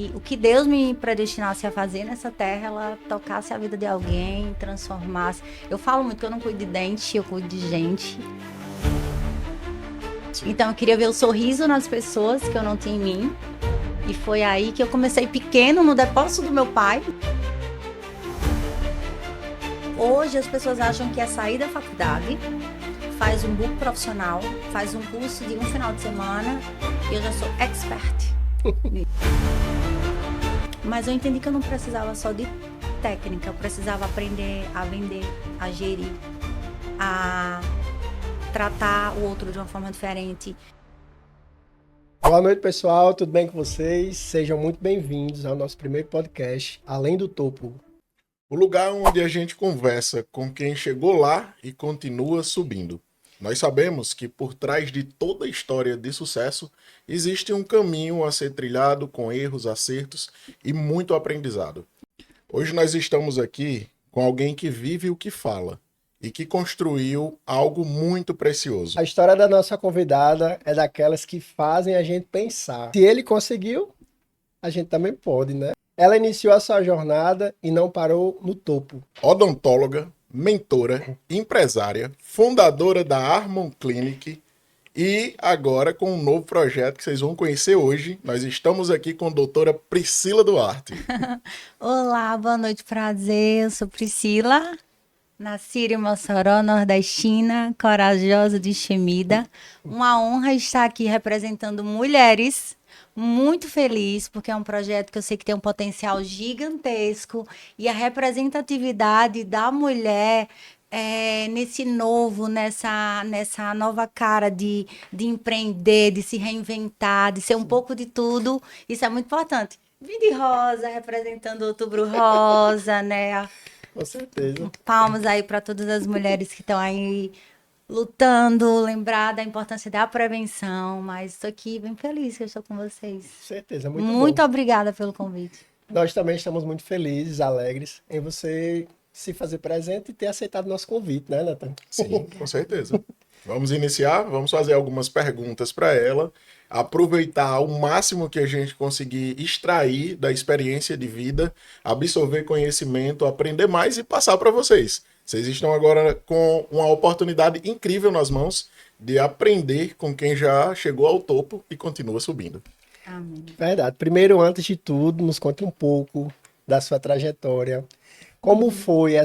E o que Deus me predestinasse a fazer nessa terra, ela tocasse a vida de alguém, transformasse. Eu falo muito que eu não cuido de dente, eu cuido de gente. Então eu queria ver o sorriso nas pessoas que eu não tinha em mim. E foi aí que eu comecei pequeno no depósito do meu pai. Hoje as pessoas acham que é sair da faculdade, faz um book profissional, faz um curso de um final de semana e eu já sou expert. Mas eu entendi que eu não precisava só de técnica, eu precisava aprender a vender, a gerir, a tratar o outro de uma forma diferente. Boa noite, pessoal, tudo bem com vocês? Sejam muito bem-vindos ao nosso primeiro podcast, Além do Topo. O lugar onde a gente conversa com quem chegou lá e continua subindo. Nós sabemos que por trás de toda história de sucesso existe um caminho a ser trilhado com erros, acertos e muito aprendizado. Hoje nós estamos aqui com alguém que vive o que fala e que construiu algo muito precioso. A história da nossa convidada é daquelas que fazem a gente pensar. Se ele conseguiu, a gente também pode, né? Ela iniciou a sua jornada e não parou no topo. Odontóloga, mentora, empresária, fundadora da Harmon Clinic e agora com um novo projeto que vocês vão conhecer hoje. Nós estamos aqui com a doutora Priscila Duarte. Olá, boa noite, prazer, eu sou Priscila, nasci em Mossoró, nordestina, corajosa, destemida. Uma honra estar aqui representando mulheres, muito feliz, porque é um projeto que eu sei que tem um potencial gigantesco e a representatividade da mulher nessa nova cara de empreender, de se reinventar, de ser um pouco de tudo, isso é muito importante. Vim de rosa, representando o Outubro Rosa, né? Com certeza. Palmas aí para todas as mulheres que estão aí lutando, lembrar da importância da prevenção, mas estou aqui bem feliz que eu estou com vocês. Com certeza, muito Muito bom. obrigada pelo convite. Nós também estamos muito felizes, alegres em você se fazer presente e ter aceitado nosso convite, né, Nathan? Sim, com certeza. Vamos iniciar, vamos fazer algumas perguntas para ela, aproveitar o máximo que a gente conseguir extrair da experiência de vida, absorver conhecimento, aprender mais e passar para vocês. Vocês estão agora com uma oportunidade incrível nas mãos de aprender com quem já chegou ao topo e continua subindo. Amém. Verdade. Primeiro, antes de tudo, nos conte um pouco da sua trajetória. Como foi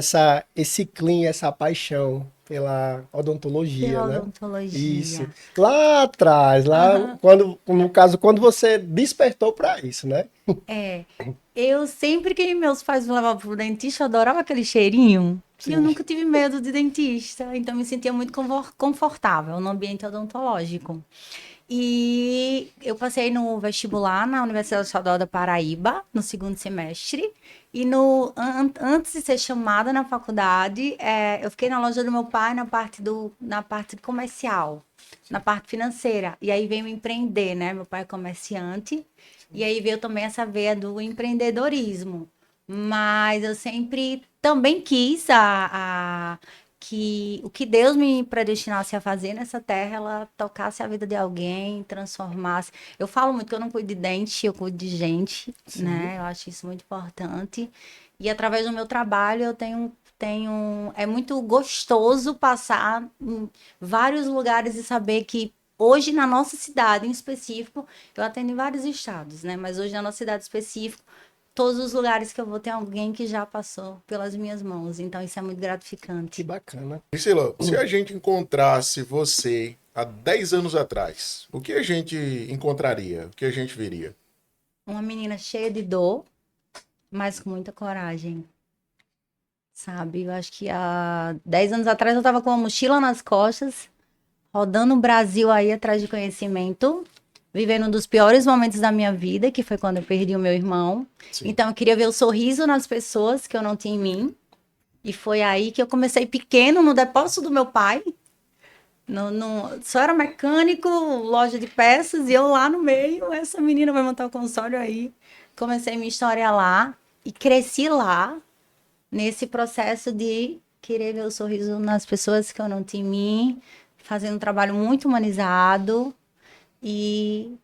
esse clean, essa paixão pela odontologia, Pela né? odontologia. Isso. Lá atrás, no caso, quando você despertou para isso, né? Eu sempre que meus pais me levavam pro dentista, eu adorava aquele cheirinho. E eu Sim. nunca tive medo de dentista, então me sentia muito confortável no ambiente odontológico. E eu passei no vestibular na Universidade Estadual da Paraíba, no segundo semestre. E antes de ser chamada na faculdade, eu fiquei na loja do meu pai na parte comercial, na parte financeira. E aí veio empreender, né? Meu pai é comerciante. E aí veio também essa veia do empreendedorismo. Mas eu sempre também quis que o que Deus me predestinasse a fazer nessa terra, ela tocasse a vida de alguém, transformasse. Eu falo muito que eu não cuido de dente, eu cuido de gente, né? Eu acho isso muito importante. E através do meu trabalho eu é muito gostoso passar em vários lugares e saber que hoje na nossa cidade em específico, eu atendo em vários estados, né? Mas hoje na nossa cidade específica, todos os lugares que eu vou ter alguém que já passou pelas minhas mãos. Então, isso é muito Que gratificante. bacana. Priscila, se a gente encontrasse você há 10 anos atrás, o que a gente encontraria? O que a gente veria? Uma menina cheia de dor, mas com muita coragem. Sabe? Eu acho que há 10 anos atrás eu estava com uma mochila nas costas, rodando o Brasil aí atrás de conhecimento, vivendo um dos piores momentos da minha vida, que foi quando eu perdi o meu irmão. Sim. Então, eu queria ver o sorriso nas pessoas que eu não tinha em mim. E foi aí que eu comecei pequeno, no depósito do meu pai. Só era mecânico, loja de peças, e eu lá no meio, essa menina vai montar o consórcio aí. Comecei minha história lá e cresci lá, nesse processo de querer ver o sorriso nas pessoas que eu não tinha em mim, fazendo um trabalho muito humanizado e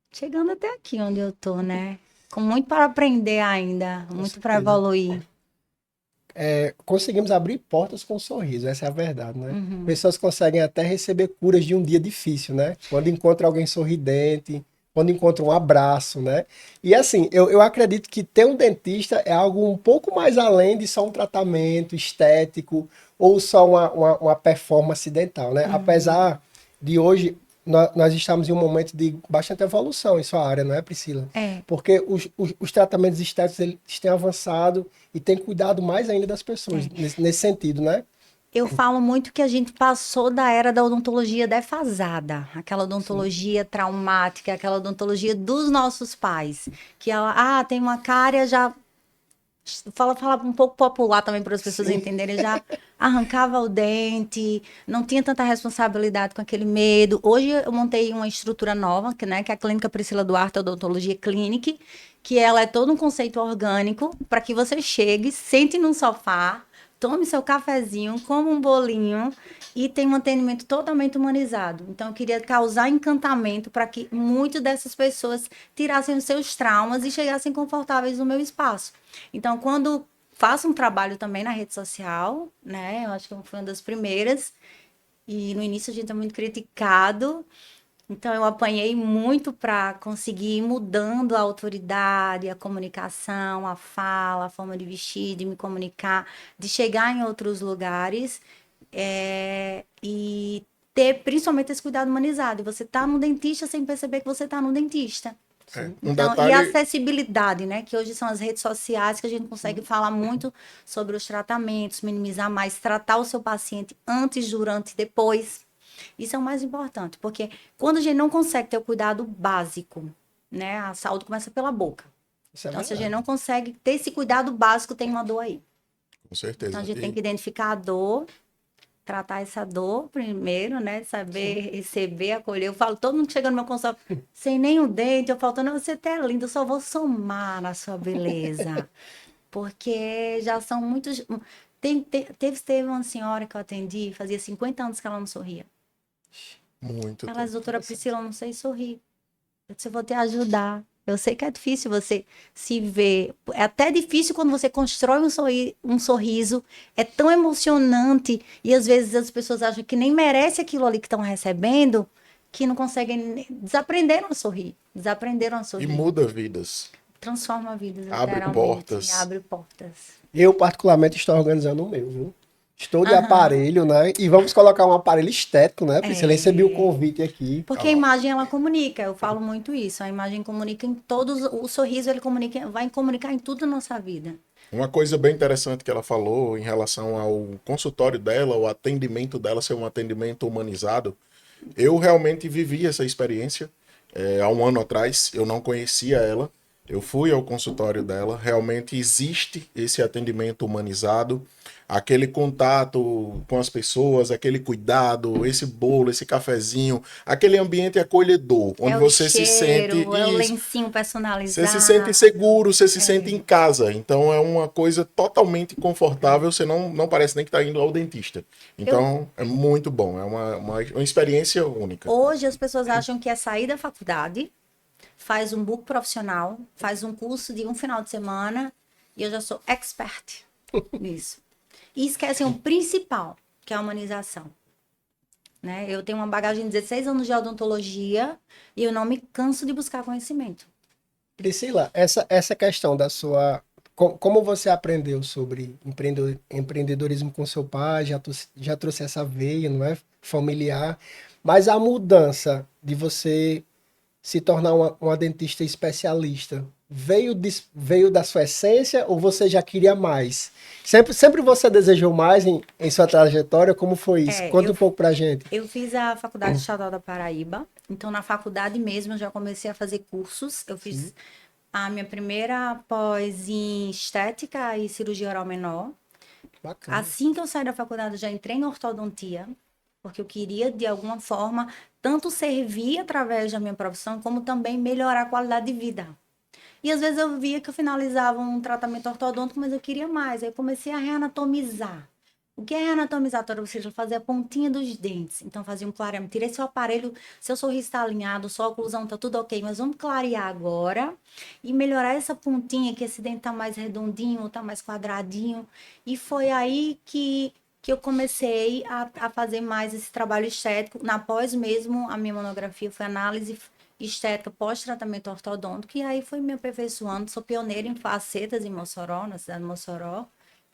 chegando até aqui onde eu tô, né? Com muito para aprender ainda, muito para certeza. evoluir. Conseguimos abrir portas com um sorriso, essa é a verdade, né? Uhum. Pessoas conseguem até receber curas de um dia difícil, né? Quando encontra alguém sorridente, quando encontra um abraço, né? E assim, eu acredito que ter um dentista é algo um pouco mais além de só um tratamento estético ou só uma performance dental, né? Uhum. Apesar de hoje nós estamos em um momento de bastante evolução em sua área, não é, Priscila? É, Porque os tratamentos estéticos eles têm avançado e têm cuidado mais ainda das pessoas é. nesse sentido, né? Eu falo muito que a gente passou da era da odontologia defasada, aquela Sim. odontologia traumática, aquela odontologia dos nossos pais, que ela, tem uma cárie, já fala um pouco popular também para as pessoas Sim. entenderem, já arrancava o dente, não tinha tanta responsabilidade com aquele medo. Hoje eu montei uma estrutura nova, que é a Clínica Priscila Duarte Odontologia Clinic, que ela é todo um conceito orgânico para que você chegue, sente num sofá, tome seu cafezinho, coma um bolinho e tenha um atendimento totalmente humanizado. Então eu queria causar encantamento para que muitas dessas pessoas tirassem os seus traumas e chegassem confortáveis no meu espaço. Então, quando faço um trabalho também na rede social, né? Eu acho que eu fui uma das primeiras. E no início a gente é muito criticado. Então, eu apanhei muito para conseguir ir mudando a autoridade, a comunicação, a fala, a forma de vestir, de me comunicar, de chegar em outros lugares e ter principalmente esse cuidado humanizado. Você tá no dentista sem perceber que você tá no dentista. É. Sim. Um Então, e a detalhe, acessibilidade, né? Que hoje são as redes sociais que a gente consegue falar muito sobre os tratamentos, minimizar mais, tratar o seu paciente antes, durante e depois. Isso é o mais importante, porque quando a gente não consegue ter o cuidado básico, né? A saúde começa pela boca. Isso é Então, se a gente verdade. não consegue ter esse cuidado básico, tem uma dor aí. com Então, a certeza. gente tem que identificar a dor, tratar essa dor primeiro, né? Sim. Saber receber, acolher. Eu falo, todo mundo que chega no meu consultório sem nenhum dente, eu falo, não, você tá linda, eu só vou somar na sua beleza. Porque já são muitos. Teve uma senhora que eu atendi, fazia 50 anos que ela não sorria. Muito Ela disse, tempo. doutora Interessante. Priscila, eu não sei sorrir. Eu disse, eu vou te ajudar. Eu sei que é difícil você se ver. É até difícil quando você constrói um sorriso. É tão emocionante. E às vezes as pessoas acham que nem merece aquilo ali que estão recebendo, que não conseguem. Desaprenderam a sorrir. Desaprenderam a E sorrir. muda vidas. Transforma vidas, Abre literalmente. portas. Abre portas. Eu, particularmente, estou organizando o meu, viu? Estou de Aham. aparelho, né? E vamos colocar um aparelho estético, né, Priscila? Recebi o É. convite aqui. Porque a Ó, imagem ela comunica, eu falo muito isso. A imagem comunica em todos, o sorriso ele comunica, vai comunicar em tudo na nossa vida. uma coisa bem interessante que ela falou em relação ao consultório dela, o atendimento dela ser um atendimento humanizado. Eu realmente vivi essa experiência há um ano atrás. Eu não conhecia ela. Eu fui ao consultório dela. Realmente existe esse atendimento humanizado, aquele contato com as pessoas, aquele cuidado, esse bolo, esse cafezinho, aquele ambiente acolhedor, onde É o você se sente cheiro, é o isso. lencinho Você se sente personalizado. seguro, você se sente em casa. Então é uma coisa totalmente confortável. Você não parece nem que está indo ao dentista. Eu, Então é muito bom. É uma experiência única. hoje as pessoas acham que é sair da faculdade, faz um book profissional, faz um curso de um final de semana e eu já sou expert nisso. E esquecem o principal, que é a humanização. Né? Eu tenho uma bagagem de 16 anos de odontologia e eu não me canso de buscar conhecimento. Priscila, essa questão da sua. Como você aprendeu sobre empreendedorismo com seu pai, já trouxe essa veia, não é? Familiar, mas a mudança de você se tornar uma dentista especialista veio da sua essência ou você já queria mais? Sempre você desejou mais em sua trajetória? Como foi isso? É, Conta eu, um pouco pra gente. eu fiz a Faculdade Estadual da Paraíba, então na faculdade mesmo eu já comecei a fazer cursos. Eu Sim, fiz a minha primeira pós em estética e cirurgia oral menor. bacana. Assim que eu saí da faculdade, eu já entrei em ortodontia, porque eu queria, de alguma forma, tanto servir através da minha profissão, como também melhorar a qualidade de vida. E às vezes eu via que eu finalizava um tratamento ortodôntico, mas eu queria mais. Aí eu comecei a reanatomizar. O que é anatomizatório? Ou seja, fazer a pontinha dos dentes. Então, fazia um clareamento. Tirei seu aparelho, seu sorriso está alinhado, sua oclusão está tudo ok, mas vamos clarear agora e melhorar essa pontinha, que esse dente tá mais redondinho, tá mais quadradinho. E foi aí que eu comecei a fazer mais esse trabalho estético. Na pós mesmo, a minha monografia foi análise estética pós-tratamento ortodôntico, e aí foi me aperfeiçoando. Sou pioneira em facetas em Mossoró, na cidade de Mossoró.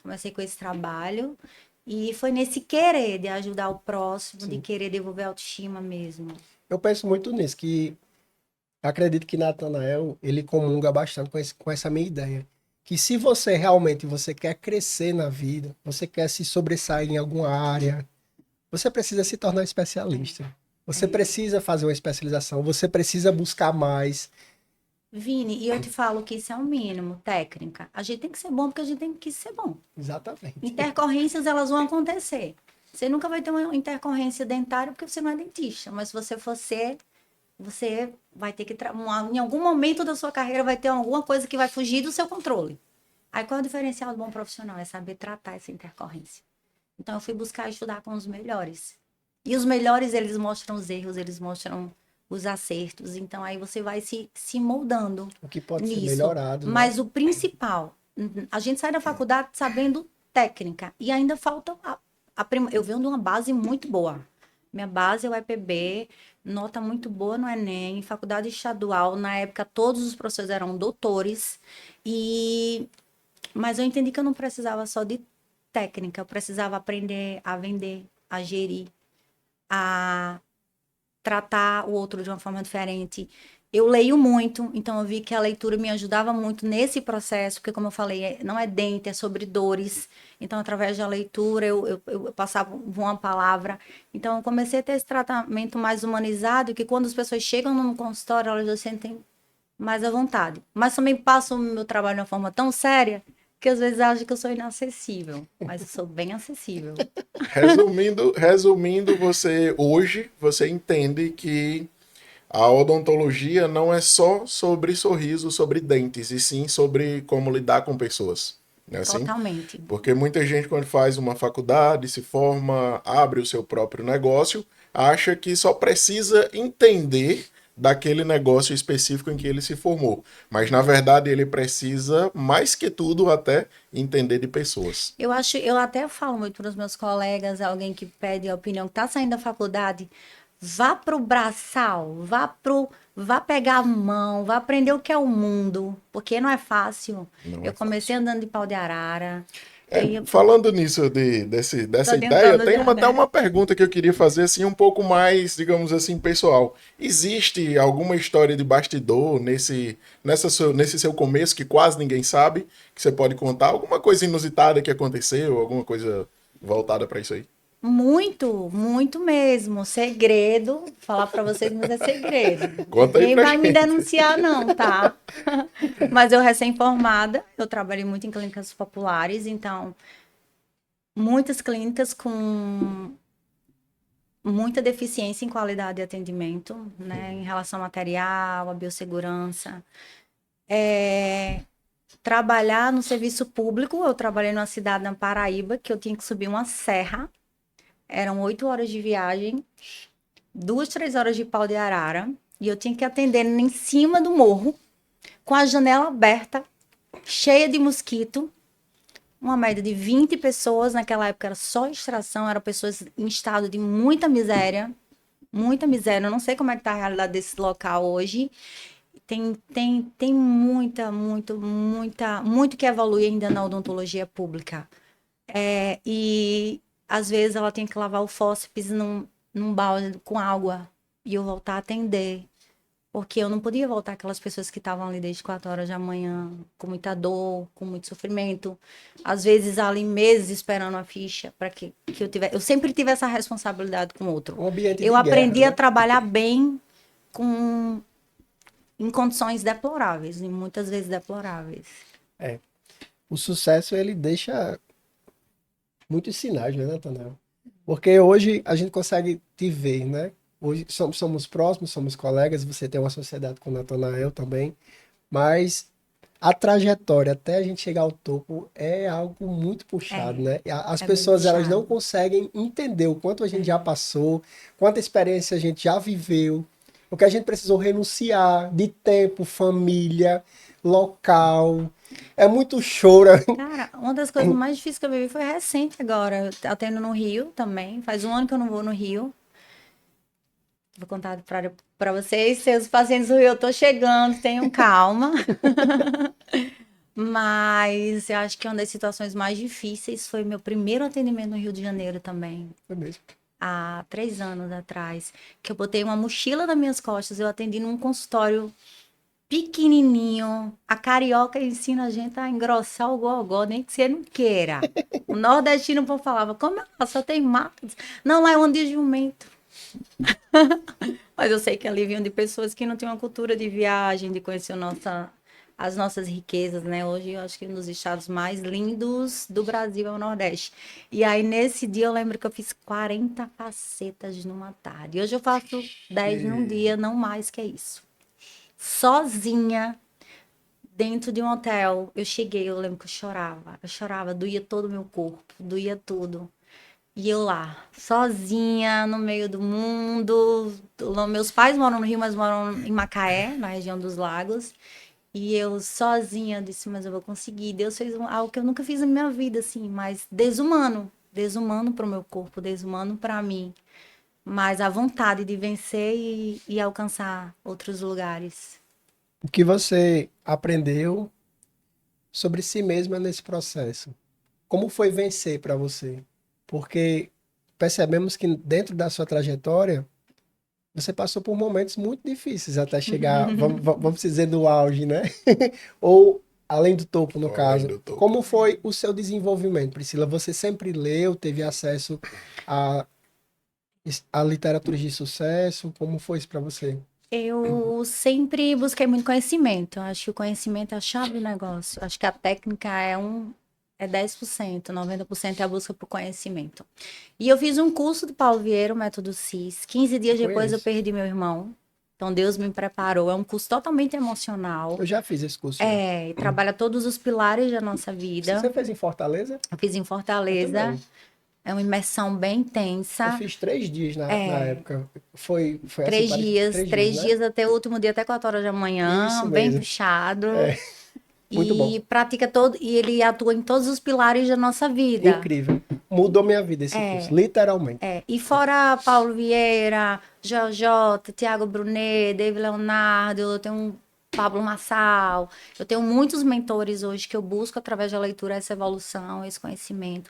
Comecei com esse trabalho. E foi nesse querer de ajudar o próximo, de Sim. querer devolver a autoestima mesmo. Eu penso muito nisso, que acredito que Natanael, ele comunga bastante com essa minha ideia. Que se você realmente você quer crescer na vida, você quer se sobressair em alguma área, você precisa se tornar especialista. Você precisa fazer uma especialização, você precisa buscar mais. Vini, e eu te falo que isso é o mínimo, técnica. A gente tem que ser bom porque a gente tem que ser bom. Exatamente. Intercorrências, elas vão acontecer. Você nunca vai ter uma intercorrência dentária porque você não é dentista, mas se você for ser, você vai ter que... Em algum momento da sua carreira vai ter alguma coisa que vai fugir do seu controle. Aí qual é o diferencial do bom profissional? É saber tratar essa intercorrência. Então eu fui buscar estudar com os melhores. E os melhores, eles mostram os erros, eles mostram os acertos. Então aí você vai se moldando O que pode ser nisso. melhorado, né? Mas o principal, a gente sai da faculdade sabendo técnica. E ainda falta eu venho de uma base muito boa. Minha base é o EPB, nota muito boa no Enem, faculdade estadual. Na época, todos os professores eram doutores. Mas eu entendi que eu não precisava só de técnica, eu precisava aprender a vender, a gerir, a tratar o outro de uma forma diferente. Eu leio muito, então eu vi que a leitura me ajudava muito nesse processo, porque, como eu falei, não é dente, é sobre dores. Então, através da leitura, eu passava uma palavra. Então, eu comecei a ter esse tratamento mais humanizado, que quando as pessoas chegam no consultório, elas já sentem mais à vontade. Mas também passo o meu trabalho de uma forma tão séria que às vezes acham que eu sou inacessível, mas eu sou bem acessível. Resumindo, você entende que a odontologia não é só sobre sorriso, sobre dentes, e sim sobre como lidar com pessoas. Não é assim? Totalmente. Porque muita gente, quando faz uma faculdade, se forma, abre o seu próprio negócio, acha que só precisa entender daquele negócio específico em que ele se formou. Mas, na verdade, ele precisa, mais que tudo, até entender de pessoas. Eu até falo muito para os meus colegas, alguém que pede a opinião, que está saindo da faculdade, vá pro braçal, vá pegar a mão, vá aprender o que é o mundo, porque não é fácil. Não Eu é comecei fácil. andando de pau de arara. Falando nisso, dessa Tô ideia, tentando tem já, até né? uma pergunta que eu queria fazer, assim, um pouco mais, digamos assim, pessoal. Existe alguma história de bastidor nesse seu começo que quase ninguém sabe, que você pode contar? Alguma coisa inusitada que aconteceu, alguma coisa voltada para isso aí? Muito, muito mesmo. Segredo, falar para vocês, mas é segredo. Conta aí Ninguém pra vai me gente. denunciar, não, tá? Mas eu recém-formada, eu trabalhei muito em clínicas populares, então muitas clínicas com muita deficiência em qualidade de atendimento, né, em relação ao material, à biossegurança. Trabalhar no serviço público, eu trabalhei numa cidade na Paraíba que eu tinha que subir uma serra, eram 8 horas de viagem, 2, 3 horas de pau de arara, e eu tinha que atender em cima do morro, com a janela aberta, cheia de mosquito, uma média de 20 pessoas, naquela época era só extração, eram pessoas em estado de muita miséria, eu não sei como é que tá a realidade desse local hoje, tem muito que evoluir ainda na odontologia pública. E às vezes ela tem que lavar o fósseis num balde com água e eu voltar a atender. Porque eu não podia voltar aquelas pessoas que estavam ali desde 4 horas da manhã, com muita dor, com muito sofrimento. Às vezes ali meses esperando a ficha para que eu tivesse. Eu sempre tive essa responsabilidade com o outro. Um ambiente Eu de guerra, aprendi a né? trabalhar bem em condições deploráveis, e muitas vezes deploráveis. É. O sucesso, ele deixa muitos sinais, né, Natanael? Porque hoje a gente consegue te ver, né? Hoje somos próximos, somos colegas, você tem uma sociedade com o Natanael também, mas a trajetória até a gente chegar ao topo é algo muito puxado, né? E as É bem pessoas, elas não puxado. conseguem entender o quanto a gente já passou, quanta experiência a gente já viveu, o que a gente precisou renunciar de tempo, família, local. É muito choro. Cara, uma das coisas mais difíceis que eu vivi foi recente agora. Eu tô indo no Rio também. Faz um ano que eu não vou no Rio. Vou contar para vocês, seus pacientes do Rio, eu tô chegando, tenham calma. Mas eu acho que uma das situações mais difíceis foi meu primeiro atendimento no Rio de Janeiro também. É mesmo. Há 3 anos atrás, que eu botei uma mochila nas minhas costas, eu atendi num consultório pequenininho. A carioca ensina a gente a engrossar o gogó, nem que você não queira. O nordestino o povo falava, como é lá, só tem mato? Não, lá é onde é jumento. Mas eu sei que ali vinham de pessoas que não tinham uma cultura de viagem, de conhecer as nossas riquezas, né? Hoje eu acho que um dos estados mais lindos do Brasil é o Nordeste. E aí, nesse dia, eu lembro que eu fiz 40 facetas numa tarde. Hoje eu faço 10 num dia, não mais que isso. Sozinha, dentro de um hotel. Eu cheguei, eu lembro que eu chorava, doía todo o meu corpo, doía tudo. E eu lá, sozinha, no meio do mundo. Meus pais moram no Rio, mas moram em Macaé, na região dos lagos. E eu sozinha disse, mas eu vou conseguir. Deus fez algo que eu nunca fiz na minha vida, assim, mas desumano. Desumano para o meu corpo, desumano para mim. Mas a vontade de vencer e alcançar outros lugares. O que você aprendeu sobre si mesma nesse processo? Como foi vencer para você? Porque percebemos que dentro da sua trajetória, você passou por momentos muito difíceis até chegar, vamos dizer, no auge, né? Ou além do topo, no Ou além caso. do topo. Como foi o seu desenvolvimento, Priscila? Você sempre leu, teve acesso a, a literaturas de sucesso? Como foi isso para você? Eu sempre busquei muito conhecimento. Acho que o conhecimento é a chave do negócio. Acho que a técnica é 10%, 90% é a busca por conhecimento. E eu fiz um curso do Paulo Vieira, o Método CIS. 15 dias depois eu Conheço. perdi meu irmão. Então Deus me preparou. É um curso totalmente emocional. Eu já fiz esse curso já. É, e trabalha todos os pilares da nossa Você vida. fez em Fortaleza? Eu fiz em Eu Fortaleza. também. É uma imersão bem Eu intensa. fiz 3 dias na época. Foi assim, Três parecido. dias, 3 dias, três né? dias até o último dia, até 4 horas da manhã, Isso bem mesmo. puxado. Muito bom. E pratica todo, e ele atua em todos os pilares da nossa vida. Incrível. Mudou minha vida esse curso, literalmente. E fora Paulo Vieira, JJ, Tiago Brunet, David Leonardo, eu tenho um Pablo Marçal, eu tenho muitos mentores hoje que eu busco através da leitura essa evolução, esse conhecimento.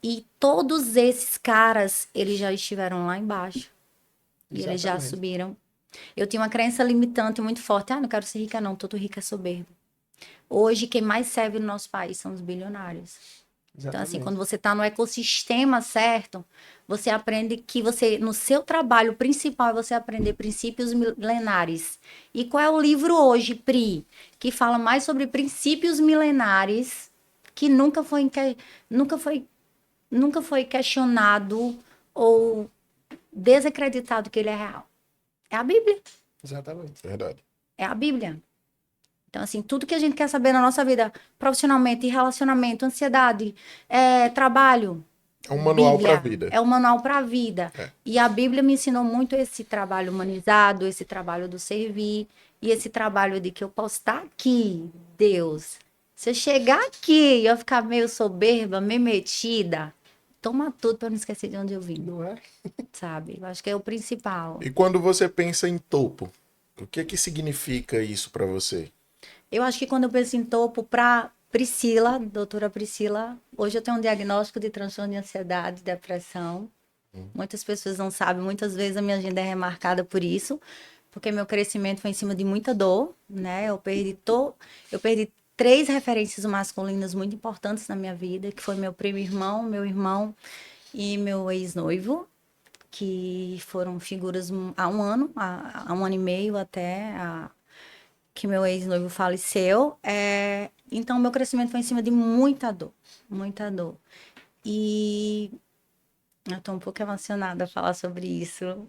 E todos esses caras, eles já estiveram lá embaixo. E eles já Exatamente. subiram. Eu tinha uma crença limitante muito forte. Ah, não quero ser rica, não. Todo rico é soberbo. Hoje, quem mais serve no nosso país são os bilionários. Então, assim, Exatamente. quando você está no ecossistema certo, você aprende que você, no seu trabalho principal, é você aprender princípios milenares. E qual é o livro hoje, Pri, que fala mais sobre princípios milenares que nunca foi, nunca foi questionado ou desacreditado que ele é real? É a Bíblia. Exatamente. Verdade. É a Bíblia. Então, assim, tudo que a gente quer saber na nossa vida, profissionalmente, relacionamento, ansiedade, trabalho, É um manual para a Bíblia, vida. é um manual para a vida. É. E a Bíblia me ensinou muito esse trabalho humanizado, esse trabalho do servir, e esse trabalho de que eu posso estar aqui, Deus. Se eu chegar aqui e eu ficar meio soberba, meio metida, toma tudo para eu não esquecer de onde eu vim, Não é? sabe? Eu acho que é o principal. E quando você pensa em topo, o que é que significa isso para você? Eu acho que quando eu penso em topo, para Priscila, doutora Priscila, hoje eu tenho um diagnóstico de transtorno de ansiedade, depressão. Muitas pessoas não sabem, muitas vezes a minha agenda é remarcada por isso, porque meu crescimento foi em cima de muita dor, né? Eu perdi 3 referências masculinas muito importantes na minha vida, que foi meu irmão e meu ex-noivo, que foram figuras há um ano, há um ano e meio até que meu ex-noivo faleceu. Então, meu crescimento foi em cima de muita dor, muita dor. E eu tô um pouco emocionada a falar sobre isso.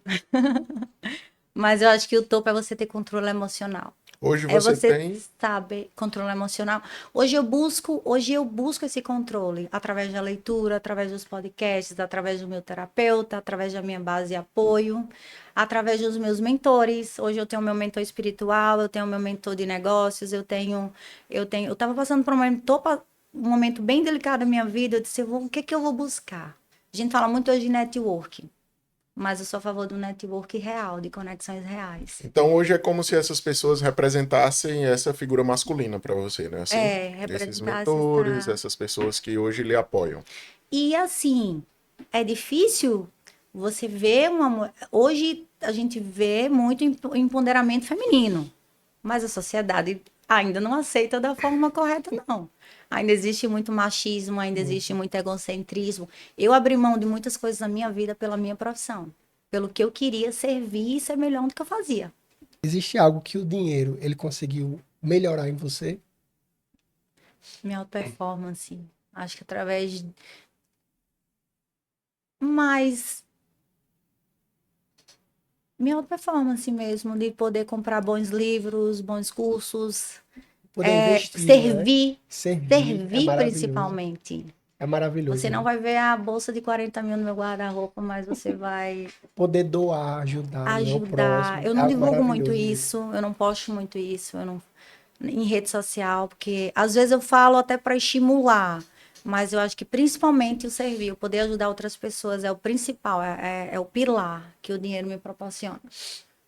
Mas eu acho que o topo é você ter controle emocional. Hoje É você você tem. saber controle emocional. Hoje eu busco esse controle através da leitura, através dos podcasts, através do meu terapeuta, através da minha base de apoio, através dos meus mentores. Hoje eu tenho meu mentor espiritual, eu tenho meu mentor de negócios, eu estava passando por um momento bem delicado da minha vida. Eu disse, o que que eu vou buscar? A gente fala muito hoje de networking, mas eu sou a favor do network real, de conexões reais. Então hoje é como se essas pessoas representassem essa figura masculina para você, né? Assim, É, esses representar mentores, essa. essas pessoas que hoje lhe apoiam. E assim, é difícil você ver Hoje a gente vê muito empoderamento feminino, mas a sociedade ainda não aceita da forma correta, não. Ainda existe muito machismo, ainda existe Muito. muito egocentrismo. Eu abri mão de muitas coisas na minha vida pela minha profissão, pelo que eu queria servir e ser melhor do que eu fazia. Existe algo que o dinheiro ele conseguiu melhorar em você? Minha auto-performance, acho que através. Mas minha performance mesmo, de poder comprar bons livros, bons cursos, Poder investir, né? servir, Servir é servir maravilhoso. principalmente. É maravilhoso, Você não né? vai ver a bolsa de 40 mil no meu guarda-roupa, mas você vai Poder doar, ajudar, né? O ajudar. próximo. Eu É não algo divulgo muito maravilhoso isso. isso, eu não posto muito isso, eu não em rede social, porque às vezes eu falo até para estimular, mas eu acho que principalmente o servir, o poder ajudar outras pessoas é o principal, é o pilar que o dinheiro me proporciona.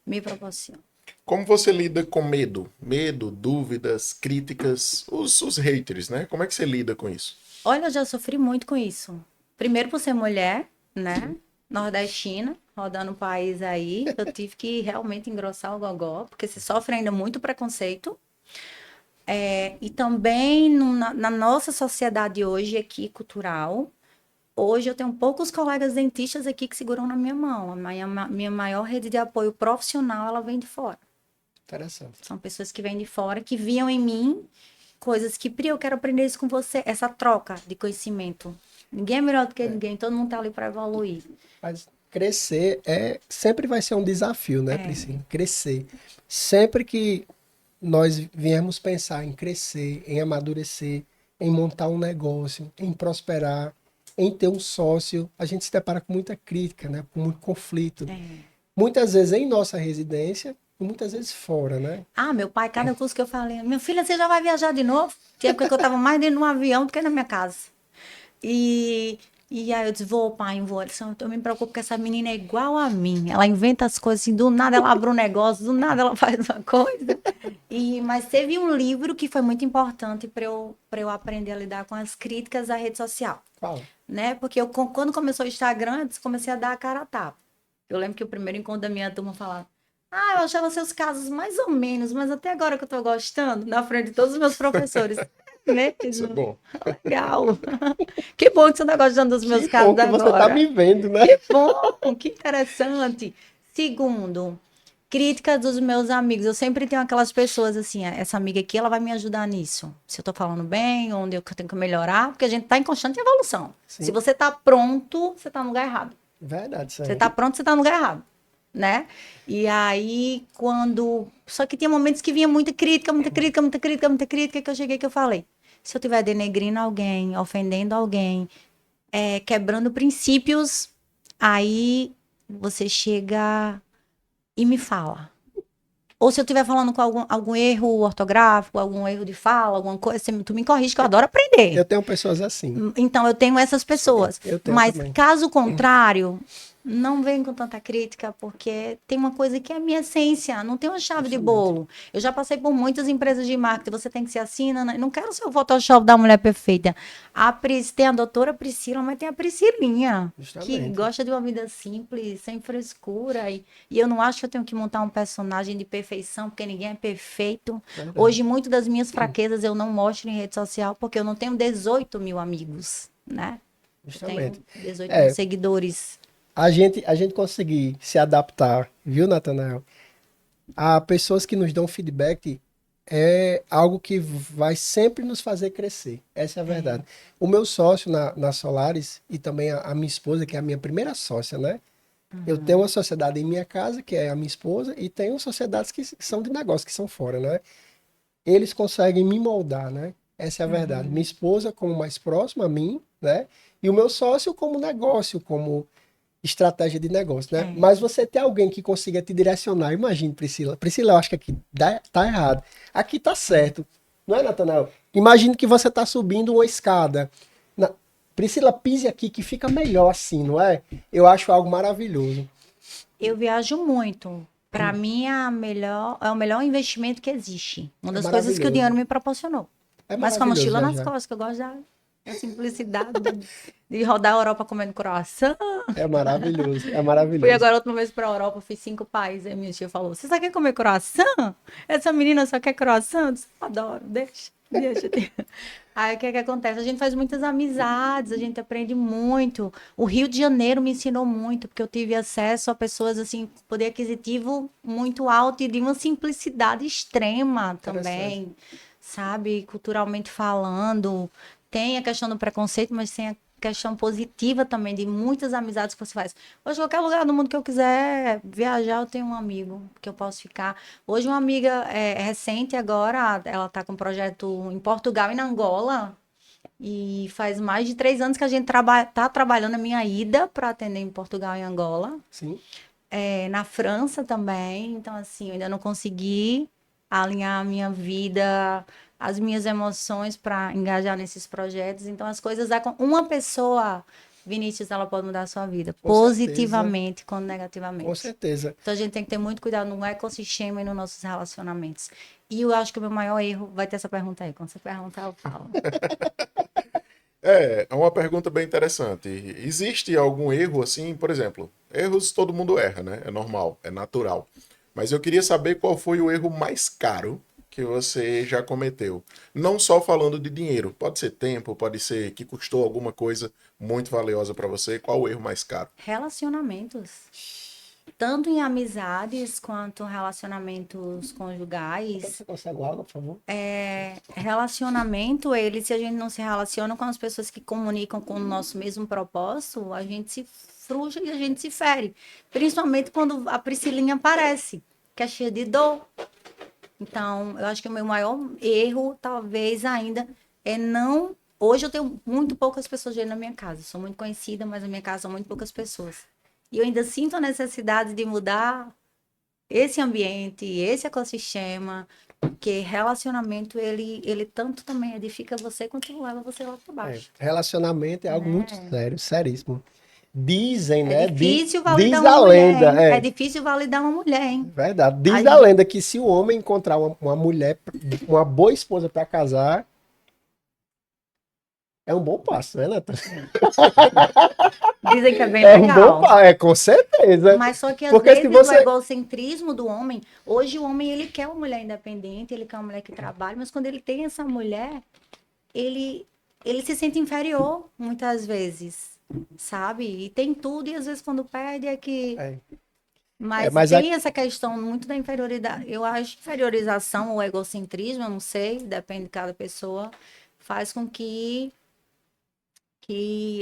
Me proporciona. Como você lida com medo? Medo, dúvidas, críticas, os haters, né? Como é que você lida com isso? Olha, eu já sofri muito com isso. Primeiro por ser mulher, né? Nordestina, rodando o país aí. Eu tive que realmente engrossar o gogó, porque se sofre ainda muito preconceito. E também na nossa sociedade hoje aqui, cultural, hoje eu tenho poucos colegas dentistas aqui que seguram na minha mão. A minha maior rede de apoio profissional, ela vem de fora. Interessante. São pessoas que vêm de fora, que viam em mim coisas que, Pri, eu quero aprender isso com você. Essa troca de conhecimento. Ninguém é melhor do que ninguém, todo mundo tá ali para evoluir. Mas crescer sempre vai ser um desafio, né, É, Priscila? Crescer. Sempre que nós viemos pensar em crescer, em amadurecer, em montar um negócio, em prosperar, em ter um sócio, a gente se depara com muita crítica, né? Com muito conflito. é. Muitas vezes em nossa residência e muitas vezes fora, né? Ah, meu pai, cada curso que eu falei, minha filha, você já vai viajar de novo? Tinha época que eu tava mais dentro de um avião do que na minha casa. E, e aí eu disse, vou, pai, vou. Ele disse, eu me preocupo que essa menina é igual a mim. Ela inventa as coisas assim, do nada ela abre um negócio, do nada ela faz uma coisa. Mas teve um livro que foi muito importante para eu aprender a lidar com as críticas da rede social, Qual? né? Porque quando começou o Instagram, eu comecei a dar a cara a tapa. Eu lembro que o primeiro encontro da minha turma falava, eu achava seus casos mais ou menos, mas até agora que eu tô gostando, na frente de todos os meus professores. Isso é Mesmo. bom. Legal. Que bom que você tá gostando dos meus Que bom casos que você tá agora. me vendo, né? Que bom, que interessante. Segundo, críticas dos meus amigos. Eu sempre tenho aquelas pessoas assim, essa amiga aqui, ela vai me ajudar nisso. Se eu tô falando bem, onde eu tenho que melhorar, porque a gente tá em constante evolução. Se Sim, você tá pronto, você tá no lugar errado. verdade isso Você aí. tá pronto, você tá no lugar errado, né? E aí, quando. Só que tinha momentos que vinha muita crítica, muita crítica, muita crítica, muita crítica, que eu cheguei que eu falei. Se eu estiver denegrindo alguém, ofendendo alguém, quebrando princípios, aí você chega e me fala. Ou se eu estiver falando com algum erro ortográfico, algum erro de fala, alguma coisa, tu me corrige, que eu adoro aprender. Eu tenho pessoas assim. Então, eu tenho essas pessoas. Eu tenho Mas, também. caso contrário, não vem com tanta crítica, porque tem uma coisa que é a minha essência, não tem uma chave de Justamente. bolo. Eu já passei por muitas empresas de marketing, você tem que ser assim, não quero ser o Photoshop da mulher perfeita. Tem a doutora Priscila, mas tem a Priscilinha, que Justamente. gosta de uma vida simples, sem frescura. E eu não acho que eu tenho que montar um personagem de perfeição, porque ninguém é perfeito. Verdade. Hoje, muito das minhas fraquezas eu não mostro em rede social, porque eu não tenho 18 mil amigos, né? Eu tenho Justamente. 18 mil É, seguidores. a gente conseguir se adaptar, viu, Natanael? A pessoas que nos dão feedback é algo que vai sempre nos fazer crescer. Essa é a É, verdade. O meu sócio na Solaris e também a minha esposa, que é a minha primeira sócia, né? Eu tenho uma sociedade em minha casa, que é a minha esposa, e tenho sociedades que são de negócio, que são fora, né? Eles conseguem me moldar, né? Essa é a verdade. Minha esposa como mais próxima a mim, né? E o meu sócio como negócio, como estratégia de negócio, né? É. Mas você ter alguém que consiga te direcionar, imagine, Priscila. Priscila, eu acho que aqui tá errado. Aqui tá certo. Não é, Natanael? Imagine que você tá subindo uma escada. Na- Priscila, pise aqui que fica melhor assim, não é? Eu acho algo maravilhoso. Eu viajo muito. Para mim, é o melhor investimento que existe. Uma É das coisas que o maravilhoso. dinheiro me proporcionou. É Mas com a maravilhoso mochila nas viajar. costas, que eu gosto da simplicidade de rodar a Europa comendo croissant. É maravilhoso. É Fui maravilhoso. agora outra vez para a Europa, fiz 5 países. Aí minha tia falou: Você só quer comer croissant? Essa menina só quer croissant? Eu disse, adoro, deixa. Aí o que é que acontece? A gente faz muitas amizades, a gente aprende muito. O Rio de Janeiro me ensinou muito, porque eu tive acesso a pessoas assim, com poder aquisitivo muito alto e de uma simplicidade extrema Interessante. também, sabe? Culturalmente falando. Tem a questão do preconceito, mas tem a questão positiva também de muitas amizades que você faz. Hoje, qualquer lugar do mundo que eu quiser viajar, eu tenho um amigo que eu posso ficar. Hoje, uma amiga recente agora, ela está com um projeto em Portugal e na Angola. E faz mais de 3 anos que a gente tá trabalhando a minha ida para atender em Portugal e Angola. Sim. Na França também. Então, assim, eu ainda não consegui alinhar a minha vida, as minhas emoções para engajar nesses projetos. Então, as coisas. Uma pessoa, Vinícius, ela pode mudar a sua vida, Com certeza. positivamente quanto Com negativamente. certeza. Então, a gente tem que ter muito cuidado no ecossistema e nos nossos relacionamentos. E eu acho que o meu maior erro vai ter essa pergunta aí. Quando você perguntar, eu falo. É uma pergunta bem interessante. Existe algum erro assim, por exemplo, erros todo mundo erra, né? É normal, é natural. Mas eu queria saber qual foi o erro mais caro que você já cometeu. Não só falando de dinheiro, pode ser tempo, pode ser que custou alguma coisa muito valiosa para você. Qual o erro mais caro? Relacionamentos. Tanto em amizades quanto relacionamentos Você conjugais. consegue água, por favor? Relacionamento, ele, se a gente não se relaciona com as pessoas que comunicam com o nosso mesmo propósito, a gente se frustra e a gente se fere. Principalmente quando a Priscilinha aparece, que é cheia de dor. Então, eu acho que o meu maior erro, talvez ainda, é não. Hoje eu tenho muito poucas pessoas na minha casa. Sou muito conhecida, mas na minha casa são muito poucas pessoas. E eu ainda sinto a necessidade de mudar esse ambiente, esse ecossistema, porque relacionamento, ele tanto também edifica você quanto leva você lá para É, baixo. relacionamento é algo muito Né? sério, seríssimo. Dizem, É né? difícil validar Diz uma a mulher, lenda, hein? É é difícil validar uma mulher, hein? verdade. A Diz a gente- lenda que se o homem encontrar uma mulher, uma boa esposa para casar, é um bom passo, né, Nathan? Dizem que é bem É um bom legal. passo, com certeza. Mas só que às Porque se vezes o você. egocentrismo do homem, hoje o homem ele quer uma mulher independente, ele quer uma mulher que trabalhe, mas quando ele tem essa mulher, ele ele se sente inferior muitas vezes, sabe? E tem tudo e às vezes quando perde é que É, mas mas tem essa questão muito da inferioridade. Eu acho que inferiorização ou egocentrismo, eu não sei, depende de cada pessoa, faz com que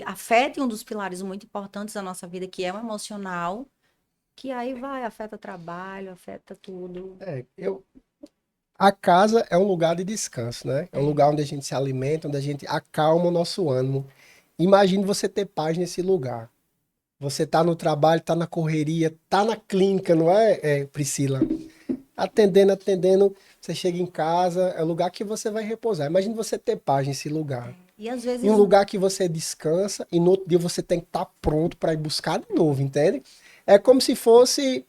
afete um dos pilares muito importantes da nossa vida, que é o emocional, que aí vai, afeta trabalho, afeta tudo. eu, a casa é um lugar de descanso, né? É um É. lugar onde a gente se alimenta, onde a gente acalma o nosso ânimo. Imagine você ter paz nesse lugar. Você tá no trabalho, tá na correria, tá na clínica, não é, Priscila? Atendendo, você chega em casa, é o lugar que você vai repousar. Imagine você ter paz nesse lugar. E às Em um vezes, lugar que você descansa e no outro dia você tem que estar pronto para ir buscar de novo, entende? É como se fosse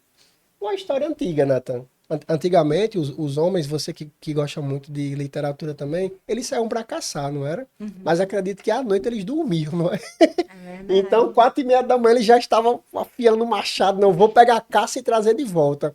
uma história antiga, Nathan. Antigamente, os homens, você que gosta muito de literatura também, eles saíam para caçar, não era? Mas acredito que à noite eles dormiam, não é? é Então, verdade. 4h30 da manhã, eles já estavam afiando o machado. Não, vou pegar a caça e trazer de volta.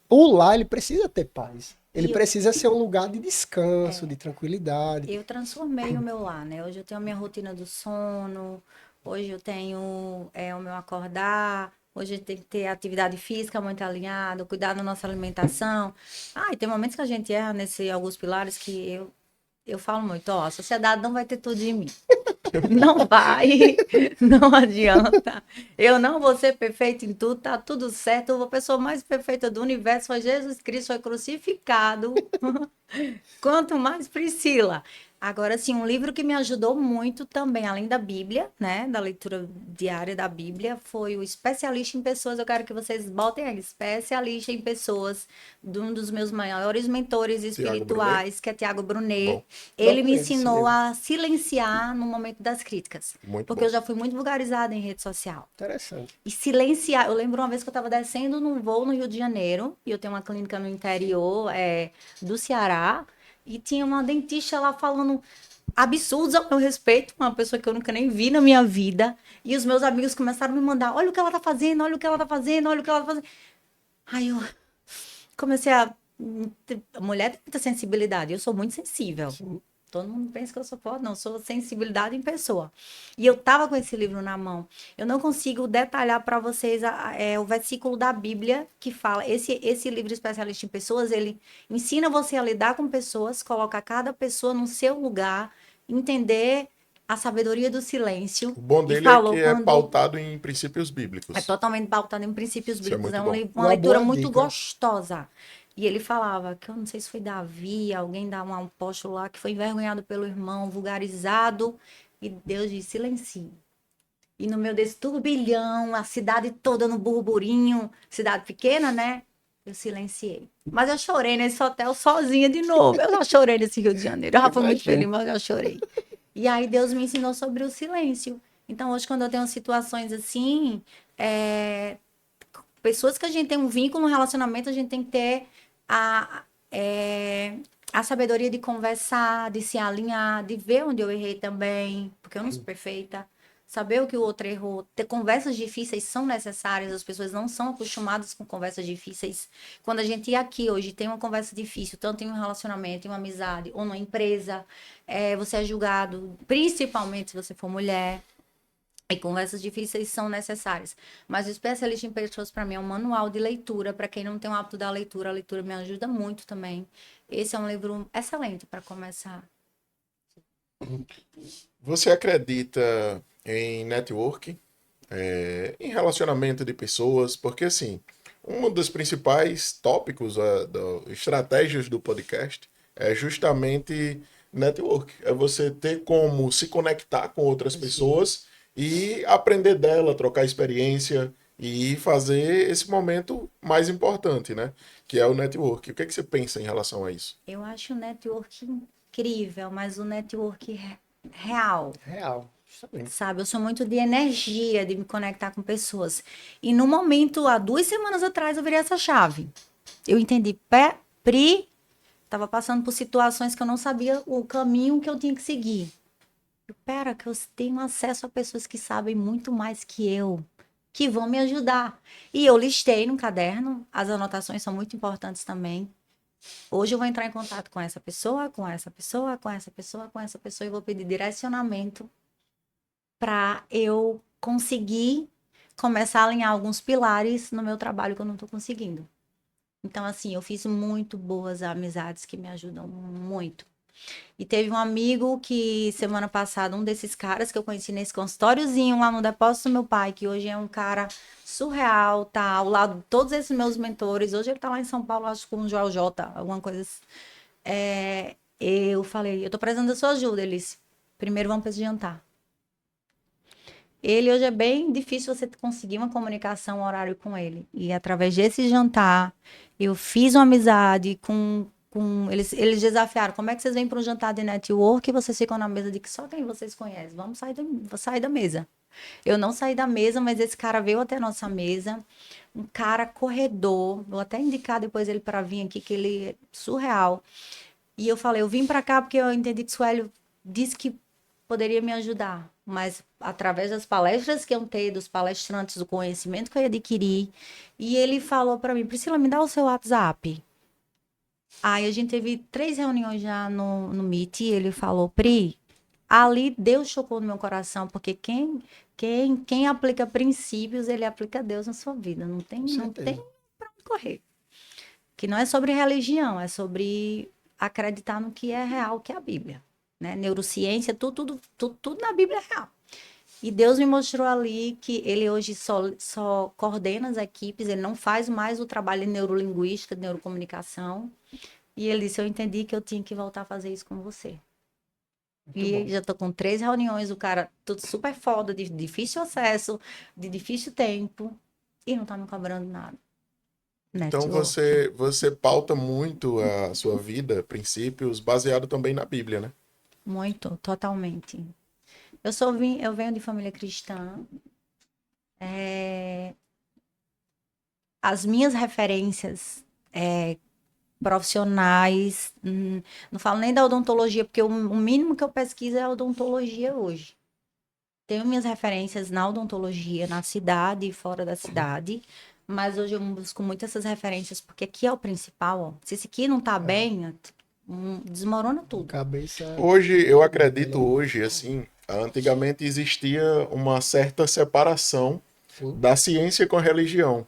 O lar, ele precisa ter paz. Ele E precisa ser um lugar de descanso, é, de tranquilidade. eu transformei o meu lar, né? Hoje eu tenho a minha rotina do sono, hoje eu tenho o meu acordar, hoje eu tenho que ter atividade física muito alinhada, cuidar da nossa alimentação. Ah, e tem momentos que a gente erra nesse alguns pilares que eu falo muito, ó, a sociedade não vai ter tudo de mim. Não vai, não adianta. Eu não vou ser perfeita em tudo, tá tudo certo. A pessoa mais perfeita do universo foi Jesus Cristo, foi crucificado. Quanto mais Priscila. Agora, sim, um livro que me ajudou muito também, além da Bíblia, né, da leitura diária da Bíblia, foi o Especialista em Pessoas. Eu quero que vocês botem aí, Especialista em Pessoas, de um dos meus maiores mentores Tiago Brunet. espirituais, que é Tiago Brunet. Bom, Ele Não me conheço esse ensinou livro. a silenciar no momento das críticas, muito porque eu bom. já fui muito vulgarizada em rede social. Interessante. E silenciar. Eu lembro uma vez que eu estava descendo num voo no Rio de Janeiro, e eu tenho uma clínica no interior do Ceará, e tinha uma dentista lá falando absurdos ao meu respeito, uma pessoa que eu nunca nem vi na minha vida. E os meus amigos começaram a me mandar: olha o que ela tá fazendo, olha o que ela tá fazendo, olha o que ela tá fazendo. Aí eu comecei a. A mulher tem muita sensibilidade, eu sou muito sensível. Sim. Todo mundo pensa que eu sou forte, não, eu sou sensibilidade em pessoa. E eu tava com esse livro na mão. Eu não consigo detalhar para vocês o versículo da Bíblia que fala. Esse livro especialista em pessoas, ele ensina você a lidar com pessoas, coloca cada pessoa no seu lugar, entender a sabedoria do silêncio. O bom E dele é que falou é quando pautado em princípios é bíblicos. totalmente pautado em princípios Isso é bíblicos. muito É bom. uma Uma leitura boa muito dica. gostosa. E ele falava que eu não sei se foi Davi, alguém dá um apóstolo lá que foi envergonhado pelo irmão, vulgarizado, e Deus disse: silencie. E no meu desse turbilhão, a cidade toda no burburinho, cidade pequena, né? Eu silenciei. Mas eu chorei nesse hotel sozinha de novo. Eu já chorei nesse Rio de Janeiro. Eu já fui muito feliz, Imagino. mas eu já chorei. E aí Deus me ensinou sobre o silêncio. Então, hoje, quando eu tenho situações assim, é, pessoas que a gente tem um vínculo, um relacionamento, a gente tem que ter a, é, a sabedoria de conversar, de se alinhar, de ver onde eu errei também, porque eu não sou perfeita. Saber o que o outro errou. Ter conversas difíceis são necessárias, as pessoas não são acostumadas com conversas difíceis. Quando a gente ia aqui hoje tem uma conversa difícil, tanto em um relacionamento, em uma amizade, ou numa empresa, você é julgado, principalmente se você for mulher. E conversas difíceis são necessárias. Mas o especialista em pessoas, para mim, é um manual de leitura. Para quem não tem o hábito da leitura, a leitura me ajuda muito também. Esse é um livro excelente para começar. Você acredita em network, em relacionamento de pessoas? Porque, assim, um dos principais tópicos, estratégias do podcast é justamente network. É você ter como se conectar com outras Sim. pessoas e aprender dela, trocar experiência e fazer esse momento mais importante, né? Que é o network. O que é que você pensa em relação a isso? Eu acho o network incrível, mas o network real, Real. Justamente. sabe? Eu sou muito de energia, de me conectar com pessoas. E no momento, há 2 semanas atrás, eu virei essa chave. Eu entendi, Pri, estava passando por situações que eu não sabia o caminho que eu tinha que seguir. Pera, que eu tenho acesso a pessoas que sabem muito mais que eu, que vão me ajudar. E eu listei no caderno, as anotações são muito importantes também. Hoje eu vou entrar em contato com essa pessoa, com essa pessoa, com essa pessoa, com essa pessoa e vou pedir direcionamento para eu conseguir começar a alinhar alguns pilares no meu trabalho que eu não estou conseguindo. Então, assim, eu fiz muito boas amizades que me ajudam muito. E teve um amigo que, semana passada, um desses caras que eu conheci nesse consultóriozinho lá no depósito do meu pai, que hoje é um cara surreal, tá ao lado de todos esses meus mentores. Hoje ele tá lá em São Paulo, acho que com o Joel J, alguma coisa assim. Eu falei, eu tô precisando da sua ajuda. Ele disse, primeiro vamos para esse jantar. Ele hoje é bem difícil você conseguir uma comunicação, um horário com ele. E através desse jantar, eu fiz uma amizade com eles desafiaram. Como é que vocês vêm para um jantar de network e vocês ficam na mesa de que só quem vocês conhecem? Vou sair da mesa. Eu não saí da mesa, mas esse cara veio até a nossa mesa. Um cara corredor. Vou até indicar depois ele para vir aqui, que ele é surreal. E eu falei, eu vim para cá porque eu entendi que o Suélio disse que poderia me ajudar, mas através das palestras que eu tenho, dos palestrantes, do conhecimento que eu adquiri, e ele falou para mim, Priscila, me dá o seu WhatsApp. Aí a gente teve 3 reuniões já no Meet, e ele falou, Pri, ali Deus chocou no meu coração, porque quem aplica princípios, ele aplica Deus na sua vida, não tem, Com não tem certeza. para onde correr. Que não é sobre religião, é sobre acreditar no que é real, que é a Bíblia. né? Neurociência, tudo na Bíblia é real. E Deus me mostrou ali que ele hoje só coordena as equipes, ele não faz mais o trabalho de neurolinguística, de neurocomunicação. E ele disse, eu entendi que eu tinha que voltar a fazer isso com você. E bom. já tô com 3 reuniões, o cara tudo super foda, de difícil acesso, de difícil tempo, e não tá me cobrando nada. Então Network. você pauta muito a sua vida, princípios, baseado também na Bíblia, né? Muito, totalmente. Eu venho de família cristã. As minhas referências profissionais, não falo nem da odontologia, porque o mínimo que eu pesquiso é a odontologia hoje. Tenho minhas referências na odontologia, na cidade e fora da cidade, mas hoje eu busco muito essas referências, porque aqui é o principal, ó. Se esse aqui não tá bem, desmorona tudo. Cabeça. Hoje, eu acredito hoje, assim, antigamente existia uma certa separação Sim. da ciência com a religião.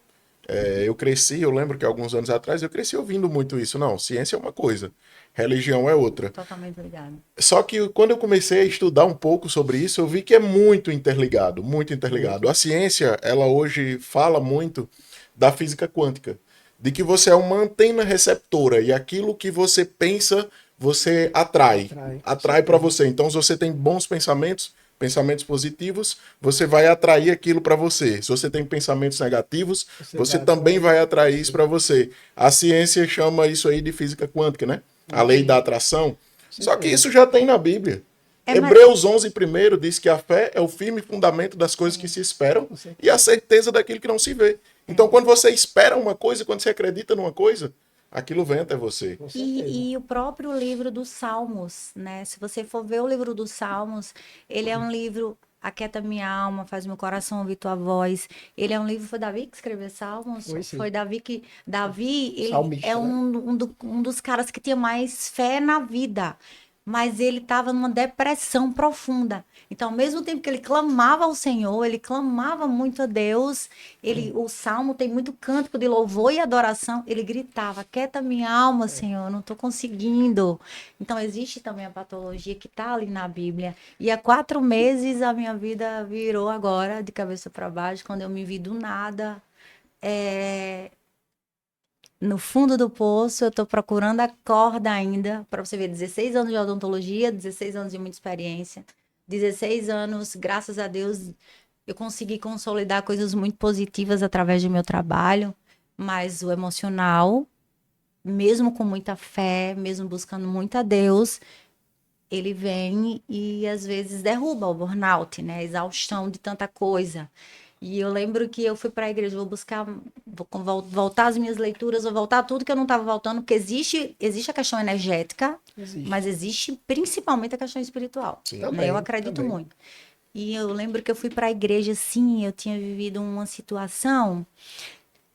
Eu lembro que alguns anos atrás, eu cresci ouvindo muito isso. Não, ciência é uma coisa, religião é outra. Totalmente ligado. Só que quando eu comecei a estudar um pouco sobre isso, eu vi que é muito interligado, muito interligado. A ciência, ela hoje fala muito da física quântica, de que você é uma antena receptora e aquilo que você pensa, você atrai para você. Então, se você tem bons pensamentos, pensamentos positivos, você vai atrair aquilo para você. Se você tem pensamentos negativos, você também vai atrair isso para você. A ciência chama isso aí de física quântica, né? A lei da atração. Só que isso já tem na Bíblia. Hebreus 11 primeiro diz que a fé é o firme fundamento das coisas que se esperam e a certeza daquilo que não se vê. Então, quando você espera uma coisa, quando você acredita numa coisa, aquilo vem até você. E o próprio livro dos Salmos, né? Se você for ver o livro dos Salmos, ele é um livro, Aquieta minha alma, faz meu coração ouvir tua voz. Ele é um livro, foi Davi que escreveu Salmos? Foi Davi que... Davi, ele Salmista, é né? um dos caras que tinha mais fé na vida. Mas ele estava numa depressão profunda. Então, ao mesmo tempo que ele clamava ao Senhor, ele clamava muito a Deus, o salmo tem muito cântico de louvor e adoração, ele gritava, quieta minha alma, Senhor, eu não estou conseguindo. Então, existe também a patologia que está ali na Bíblia. E há 4 meses a minha vida virou agora, de cabeça para baixo, quando eu me vi do nada, no fundo do poço, eu estou procurando a corda ainda, para você ver, 16 anos de odontologia, 16 anos de muita experiência, 16 anos, graças a Deus, eu consegui consolidar coisas muito positivas através do meu trabalho, mas o emocional, mesmo com muita fé, mesmo buscando muito a Deus, ele vem e às vezes derruba o burnout, né? A exaustão de tanta coisa. E eu lembro que eu fui para a igreja, vou voltar às minhas leituras, vou voltar a tudo que eu não estava voltando, porque existe a questão energética, mas existe principalmente a questão espiritual. Sim. Né? Também, Eu acredito também. muito. E eu lembro que eu fui para a igreja, sim, eu tinha vivido uma situação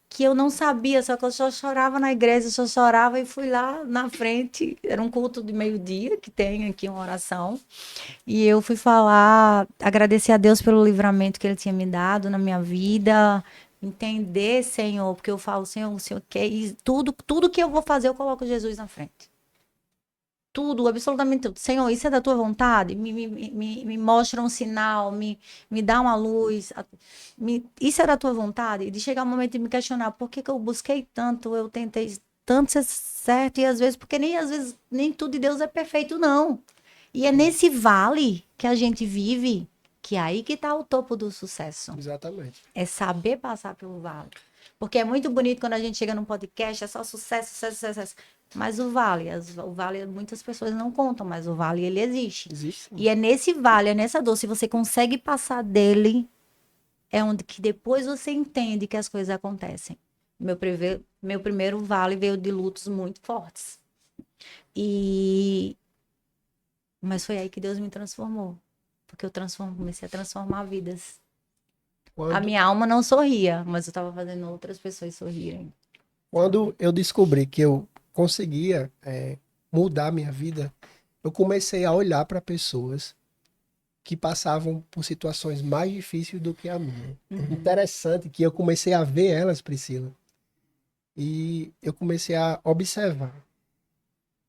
que eu não sabia, só que eu só chorava na igreja, só chorava e fui lá na frente, era um culto de meio-dia, que tem aqui uma oração, e eu fui falar, agradecer a Deus pelo livramento que Ele tinha me dado na minha vida, entender, Senhor, porque eu falo, Senhor, o Senhor quer, e tudo que eu vou fazer, eu coloco Jesus na frente. Tudo, absolutamente tudo. Senhor, isso é da tua vontade? Me mostra um sinal, me dá uma luz. Isso é da tua vontade? E de chegar um momento de me questionar, por que eu busquei tanto, eu tentei tanto ser certo, e às vezes, porque às vezes nem tudo de Deus é perfeito, não. E é nesse vale que a gente vive, que é aí que está o topo do sucesso. Exatamente. É saber passar pelo vale. Porque é muito bonito quando a gente chega num podcast, é só sucesso, sucesso, sucesso. Mas o vale, muitas pessoas não contam, mas o vale, ele existe. Existe. E é nesse vale, é nessa dor, se você consegue passar dele, é onde que depois você entende que as coisas acontecem. Meu primeiro vale veio de lutos muito fortes. Mas foi aí que Deus me transformou. Porque comecei a transformar vidas. A minha alma não sorria, mas eu estava fazendo outras pessoas sorrirem. Quando eu descobri que eu conseguia mudar minha vida, eu comecei a olhar para pessoas que passavam por situações mais difíceis do que a minha. Interessante que eu comecei a ver elas, Priscila, e eu comecei a observar.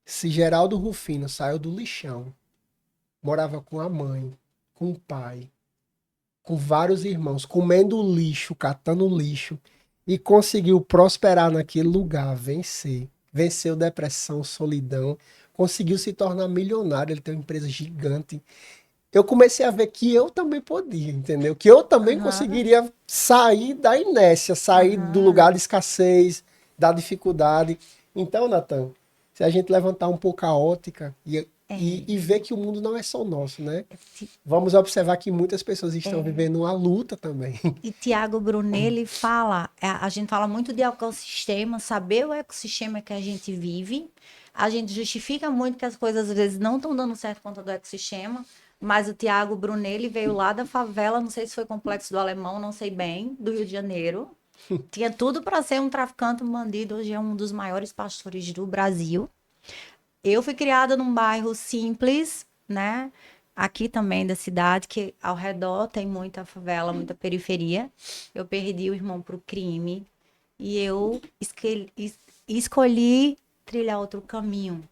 Se Geraldo Rufino saiu do lixão morava com a mãe, com o pai, com vários irmãos, comendo lixo, catando lixo, e conseguiu prosperar naquele lugar, vencer. Venceu depressão, solidão, conseguiu se tornar milionário, ele tem uma empresa gigante. Eu comecei a ver que eu também podia, entendeu? Que eu também Aham, conseguiria sair da inércia, sair do lugar aham. de escassez, da dificuldade. Então, Natan, se a gente levantar um pouco a ótica É. e ver que o mundo não é só nosso, né? Vamos observar que muitas pessoas estão É. vivendo uma luta também. E Tiago Brunelli fala, a gente fala muito de ecossistema, saber o ecossistema que a gente vive. A gente justifica muito que as coisas às vezes não estão dando certo por conta do ecossistema, mas o Tiago Brunelli veio lá da favela, não sei se foi Complexo do Alemão, não sei bem, do Rio de Janeiro. Tinha tudo para ser um traficante, um bandido, hoje é um dos maiores pastores do Brasil. Eu fui criada num bairro simples, né? Aqui também da cidade, que ao redor tem muita favela, muita periferia. Eu perdi o irmão pro crime e eu escolhi trilhar outro caminho.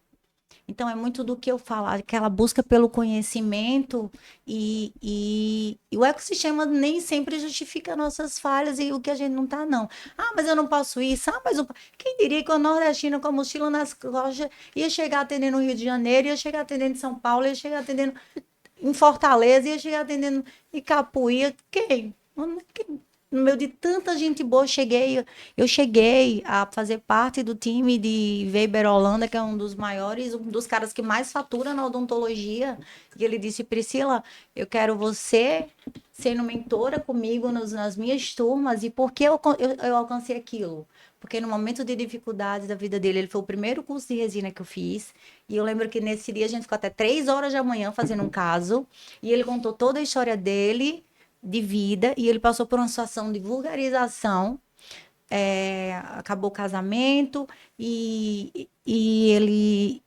Então, é muito do que eu falo, aquela busca pelo conhecimento e o ecossistema nem sempre justifica nossas falhas e o que a gente não tá, não. Ah, mas eu não posso isso. Ah, mas quem diria que o nordestino com a mochila nas costas ia chegar atendendo no Rio de Janeiro, ia chegar atendendo em São Paulo, ia chegar atendendo em Fortaleza, ia chegar atendendo em Capuí. Quem? No meio de tanta gente boa, eu cheguei a fazer parte do time de Weber Holanda, que é um dos maiores, um dos caras que mais fatura na odontologia. E ele disse, Priscila, eu quero você sendo mentora comigo nas minhas turmas. E por que eu alcancei aquilo? Porque no momento de dificuldade da vida dele, ele foi o primeiro curso de resina que eu fiz. E eu lembro que nesse dia a gente ficou até 3 horas da manhã fazendo um caso. E ele contou toda a história dele de vida e ele passou por uma situação de vulgarização, acabou o casamento e ele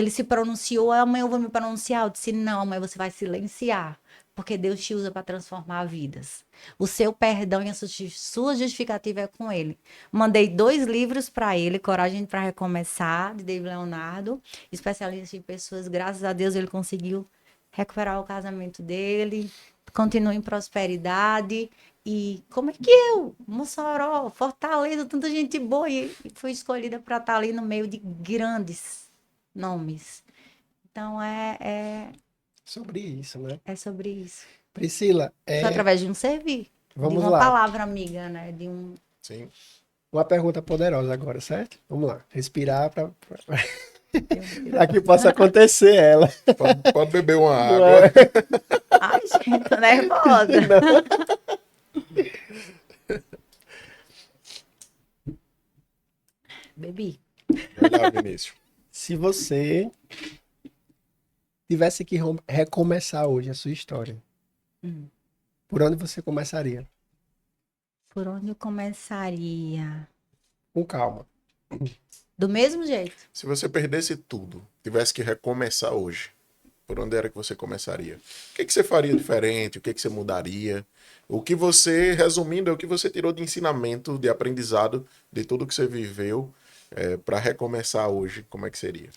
se pronunciou, amanhã eu vou me pronunciar, eu disse, não, amanhã você vai silenciar, porque Deus te usa para transformar vidas. O seu perdão e a sua justificativa é com ele. Mandei 2 livros para ele, Coragem para Recomeçar, de David Leonardo, especialista em pessoas, graças a Deus ele conseguiu recuperar o casamento dele, continua em prosperidade. E como é que eu, Mossoró, Fortaleza, tanta gente boa, e fui escolhida para estar ali no meio de grandes nomes. Então Sobre isso, né? é sobre isso. Priscila, Foi através de um servir, de vamos uma lá. palavra amiga, né? De um. Sim. Uma pergunta poderosa agora, certo? Vamos lá. Respirar para de que possa acontecer ela. Pode beber uma Não água. é? Ai, gente, tô nervosa. Bebi. Vai lá, Vinícius. Se você tivesse que recomeçar hoje a sua história, Hum. por onde você começaria? Por onde eu começaria? Com calma. Do mesmo jeito. Se você perdesse tudo, tivesse que recomeçar hoje, por onde era que você começaria? O que você faria diferente? O que você mudaria? O que você, resumindo, é o que você tirou de ensinamento, de aprendizado, de tudo que você viveu, para recomeçar hoje, como é que seria?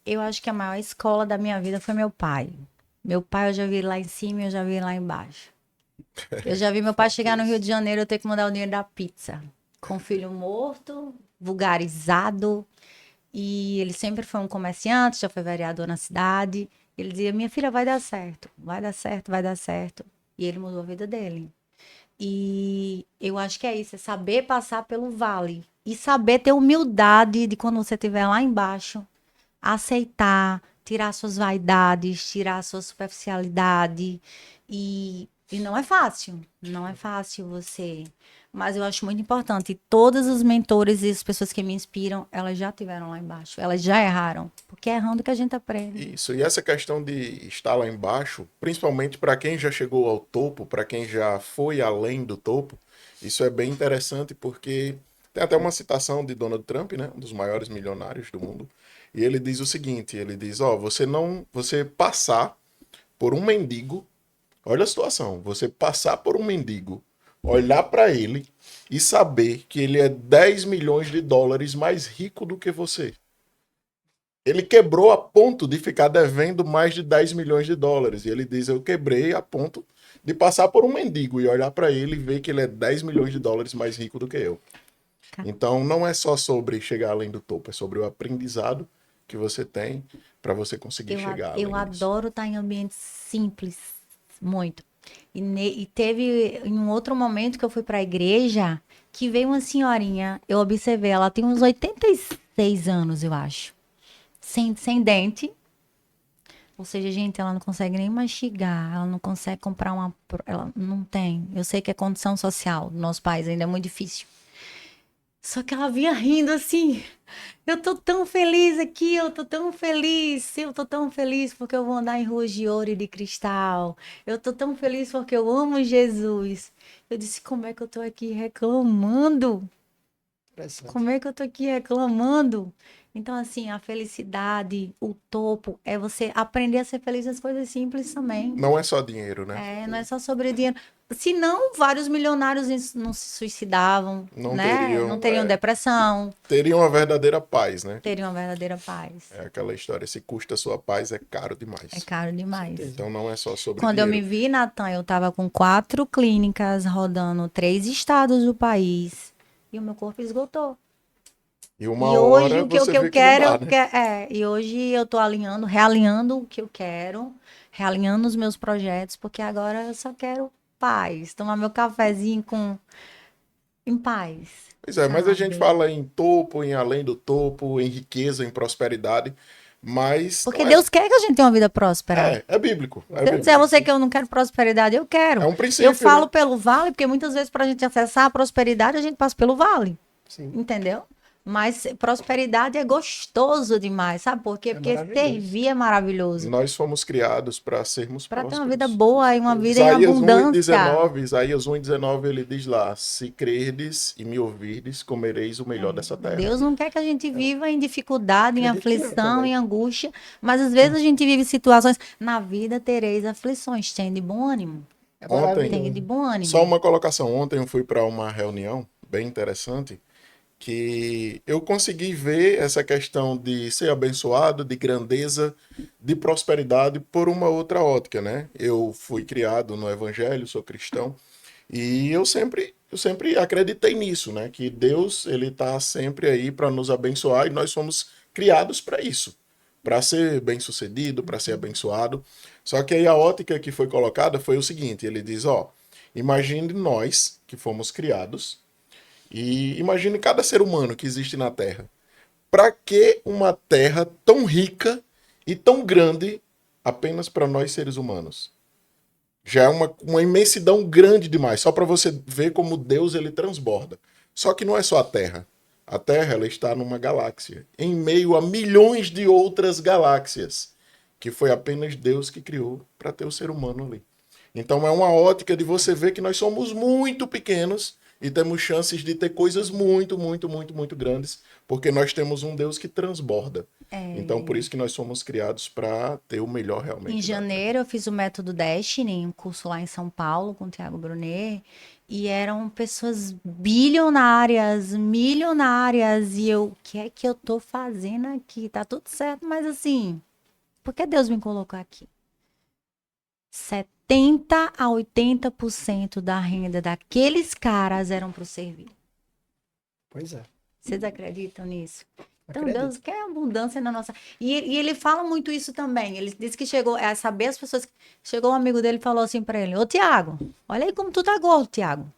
Eu acho que a maior escola da minha vida foi meu pai. Meu pai eu já vi lá em cima e eu já vi lá embaixo. Eu já vi meu pai chegar no Rio de Janeiro e eu ter que mandar o dinheiro da pizza. Com o filho morto, vulgarizado. E ele sempre foi um comerciante, já foi vereador na cidade. Ele dizia, minha filha, vai dar certo, vai dar certo, vai dar certo. E ele mudou a vida dele. E eu acho que é isso, é saber passar pelo vale. E saber ter humildade de quando você estiver lá embaixo, aceitar, tirar suas vaidades, tirar sua superficialidade. E não é fácil, não é fácil você. Mas eu acho muito importante. Todos os mentores e as pessoas que me inspiram, elas já estiveram lá embaixo, elas já erraram. Porque é errando que a gente aprende. Isso, e essa questão de estar lá embaixo, principalmente para quem já chegou ao topo, para quem já foi além do topo, isso é bem interessante porque tem até uma citação de Donald Trump, né, um dos maiores milionários do mundo, e ele diz o seguinte, ele diz, você passar por um mendigo, olha a situação, você passar por um mendigo, olhar para ele e saber que ele é 10 milhões de dólares mais rico do que você. Ele quebrou a ponto de ficar devendo mais de 10 milhões de dólares. E ele diz: eu quebrei a ponto de passar por um mendigo e olhar para ele e ver que ele é 10 milhões de dólares mais rico do que eu. Então, não é só sobre chegar além do topo, é sobre o aprendizado que você tem para você conseguir chegar além Eu disso. adoro estar em ambientes simples, muito. E teve em um outro momento que eu fui para a igreja que veio uma senhorinha, eu observei, ela tem uns 86 anos, eu acho. Sem dente. Ou seja, gente, ela não consegue nem mastigar, ela não consegue comprar ela não tem. Eu sei que é condição social do nosso país, ainda é muito difícil. Só que ela vinha rindo assim. Eu tô tão feliz aqui, eu tô tão feliz porque eu vou andar em ruas de ouro e de cristal. Eu tô tão feliz porque eu amo Jesus. Eu disse, como é que eu tô aqui reclamando? Interessante. Como é que eu tô aqui reclamando? Então, assim, a felicidade, o topo, é você aprender a ser feliz nas coisas simples também. Não é só dinheiro, né? É, não é só sobre o dinheiro. Senão, vários milionários não se suicidavam, Não né? Não teriam, teriam depressão, teriam uma verdadeira paz, né? teriam uma verdadeira paz. É aquela história, se custa a sua paz, é caro É demais. caro demais. Certeza. Então não é só sobre Quando eu me dinheiro. vi, Natan, eu tava com 4 clínicas rodando 3 estados do país. E o meu corpo esgotou. E uma E hoje hora o que você eu vê que não quero, dá, né? e hoje eu tô alinhando, realinhando o que eu quero, realinhando os meus projetos, porque agora eu só quero paz, tomar meu cafezinho em paz, Pois é, mas a gente sabe? fala em topo, em além do topo, em riqueza, em prosperidade, mas Porque não é, Deus quer que a gente tenha uma vida próspera. é bíblico, é Se eu disser a bíblico. você que eu não quero prosperidade, eu É quero. um Eu princípio, falo né? pelo vale, porque muitas vezes para a gente acessar a prosperidade, a gente passa pelo vale. Sim, Entendeu? Mas prosperidade é gostoso demais, sabe por quê? é Porque maravilhoso. servir é maravilhoso. Nós fomos criados para sermos Para ter uma vida prósperos. Com boa e uma certeza. vida em Isaías abundância. 1:19, Isaías 1:19, ele diz lá: se crerdes e me ouvirdes, comereis o melhor dessa terra. Deus não quer que a gente Eu viva em dificuldade, em acredito que não aflição, também. em angústia, mas às vezes a gente vive situações. Na vida tereis aflições, tenha de bom ânimo. É Ontem, Tenha de maravilhoso. bom só ânimo. uma colocação, ontem eu fui para uma reunião bem interessante que eu consegui ver essa questão de ser abençoado, de grandeza, de prosperidade por uma outra ótica, né? Eu fui criado no evangelho, sou cristão, e eu sempre acreditei nisso, né? Que Deus, ele tá sempre aí para nos abençoar e nós somos criados para isso, para ser bem-sucedido, para ser abençoado. Só que aí a ótica que foi colocada foi o seguinte, ele diz, ó, imagine nós que fomos criados e imagine cada ser humano que existe na Terra. Para que uma Terra tão rica e tão grande apenas para nós seres humanos? Já é uma imensidão grande demais, só para você ver como Deus ele transborda. Só que não é só a Terra. A Terra ela está numa galáxia, em meio a milhões de outras galáxias, que foi apenas Deus que criou para ter o ser humano ali. Então é uma ótica de você ver que nós somos muito pequenos e temos chances de ter coisas muito, muito, muito, muito grandes, porque nós temos um Deus que transborda. Então por isso que nós somos criados para ter o melhor Em realmente da Terra. janeiro eu fiz o Método Destiny, um curso lá em São Paulo com o Thiago Brunet, e eram pessoas bilionárias, milionárias, e eu, o que é que eu tô fazendo aqui? Tá tudo certo, mas assim, por que Deus me colocou aqui? 70 a 80% da renda daqueles caras eram para o servir. Pois é. Vocês acreditam nisso? Então, Deus Acredito. quer abundância na nossa. E ele fala muito isso também. Ele disse que chegou a saber as pessoas. Chegou um amigo dele e falou assim para ele: Ô, Tiago, olha aí como tu tá gordo, Tiago.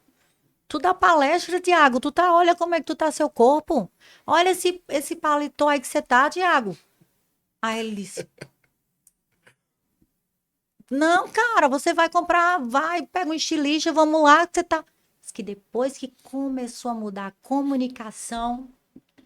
Tu dá palestra, Tiago. Olha como é que tu tá seu corpo. Olha esse paletó aí que você tá, Tiago. Aí ele disse: Não, cara, você vai comprar, vai, pega um estilista, vamos lá, que você tá. Diz que depois que começou a mudar a comunicação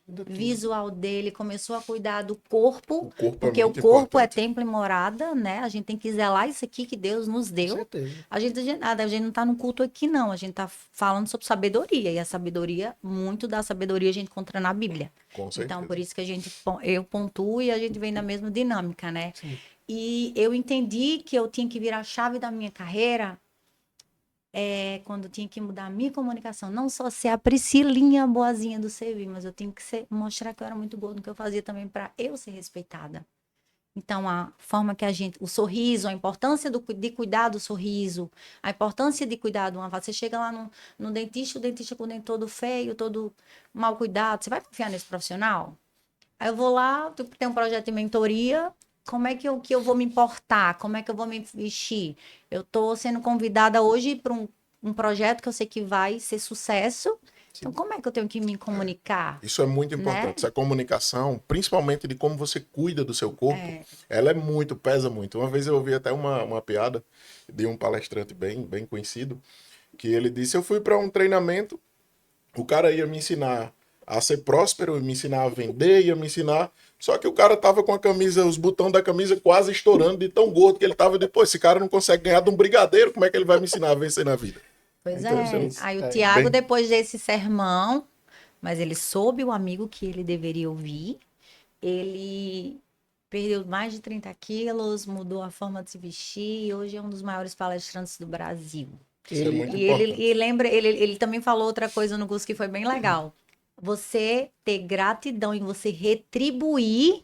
Tudo, tudo. visual dele, começou a cuidar do corpo, O corpo é porque o muito corpo é importante. templo e morada, né? A gente tem que zelar isso aqui que Deus nos Com deu. certeza. A gente não tá no culto aqui, não. A gente tá falando sobre sabedoria. E a sabedoria, muito da sabedoria a gente encontra na Bíblia. Com Então, por certeza. isso que eu pontuo e a gente vem na mesma dinâmica, né? Sim. E eu entendi que eu tinha que virar a chave da minha carreira quando eu tinha que mudar a minha comunicação, não só ser a Priscilinha boazinha do serviço, mas eu tinha que mostrar que eu era muito boa no que eu fazia também para eu ser respeitada. Então, a forma que o sorriso, a importância de cuidar do sorriso, a importância de cuidar de uma face. Você chega lá no dentista, o dentista com o dente todo feio, todo mal cuidado, você vai confiar nesse profissional? Aí eu vou lá, tem um projeto de mentoria, como é que eu vou me importar? Como é que eu vou me vestir? Eu estou sendo convidada hoje para um projeto que eu sei que vai ser sucesso. Então, Sim. como é que eu tenho que me comunicar, Isso é muito né? importante. Essa comunicação, principalmente de como você cuida do seu corpo, É. ela pesa muito. Uma vez eu ouvi até uma piada de um palestrante bem conhecido, que ele disse: eu fui para um treinamento, o cara ia me ensinar a ser próspero, ia me ensinar a vender, ia me ensinar. Só que o cara tava com a camisa, os botões da camisa quase estourando de tão gordo que ele tava. Depois, esse cara não consegue ganhar de um brigadeiro, como é que ele vai me ensinar a vencer na vida? Pois Então, você é. não... Aí o É. Tiago, Bem, depois desse sermão, mas ele soube o amigo que ele deveria ouvir. Ele perdeu mais de 30 quilos, mudou a forma de se vestir e hoje é um dos maiores palestrantes do Brasil. isso é Ele, muito E ele importante. lembra, ele também falou outra coisa no curso que foi bem legal. Você ter gratidão e você retribuir,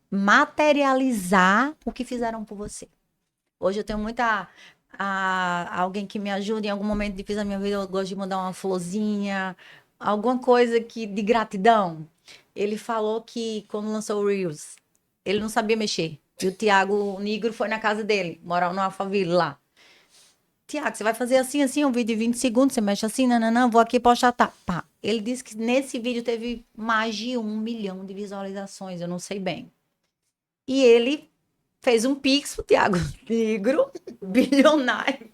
materializar o que fizeram por você. Hoje eu tenho alguém que me ajuda em algum momento difícil da minha vida, eu gosto de mandar uma florzinha, alguma coisa que de gratidão. Ele falou que quando lançou o Reels, ele não sabia mexer. E o Thiago Negro foi na casa dele, morava no Alphaville lá. Tiago, você vai fazer assim, assim, um vídeo de 20 segundos, você mexe assim, não, vou aqui postar, tá. Pá. Ele disse que nesse vídeo teve mais de 1 milhão de visualizações, eu não sei bem. E ele fez um pix pro Tiago Negro, bilionário.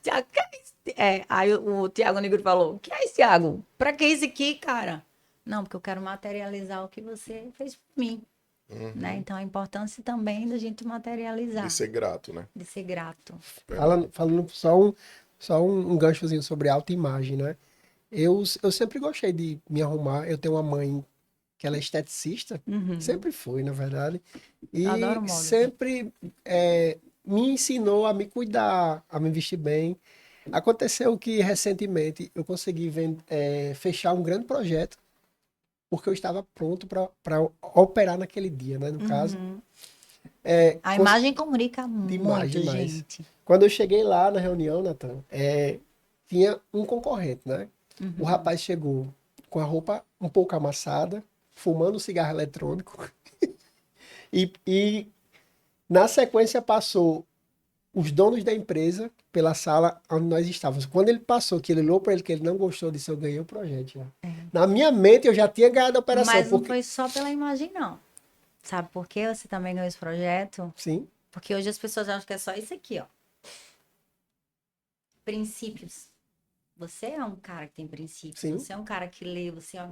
Tiago, que é isso? Aí o Tiago Negro falou: que é isso, Tiago? Pra que isso aqui, cara? Não, porque eu quero materializar o que você fez por mim, né? Uhum. Então a importância também da gente De materializar, ser grato, né? de ser grato. Verdade. falando só um ganchozinho sobre autoimagem, né? Eu sempre gostei de me arrumar. Eu tenho uma mãe que ela é esteticista, Uhum. sempre foi, na verdade, Eu adoro e moda. sempre me ensinou a me cuidar, a me vestir bem. Aconteceu que recentemente eu consegui fechar um grande projeto, porque eu estava pronto para operar naquele dia, né? No caso, Uhum. é, A cons- imagem comunica demais, muito, demais. gente. Quando eu cheguei lá na reunião, Nathan, tinha um concorrente, né? O Uhum. rapaz chegou com a roupa um pouco amassada, fumando um cigarro eletrônico, e na sequência passou os donos da empresa pela sala onde nós estávamos. Quando ele passou, que ele olhou para ele que ele não gostou disso, eu ganhei o projeto já. Na minha mente eu já tinha ganhado a operação, Mas não porque foi só pela imagem, não. Sabe por que você também ganhou esse projeto? sim, Porque hoje as pessoas acham que é só isso aqui, ó. Princípios. Você é um cara que tem princípios, sim, você é um cara que lê, você é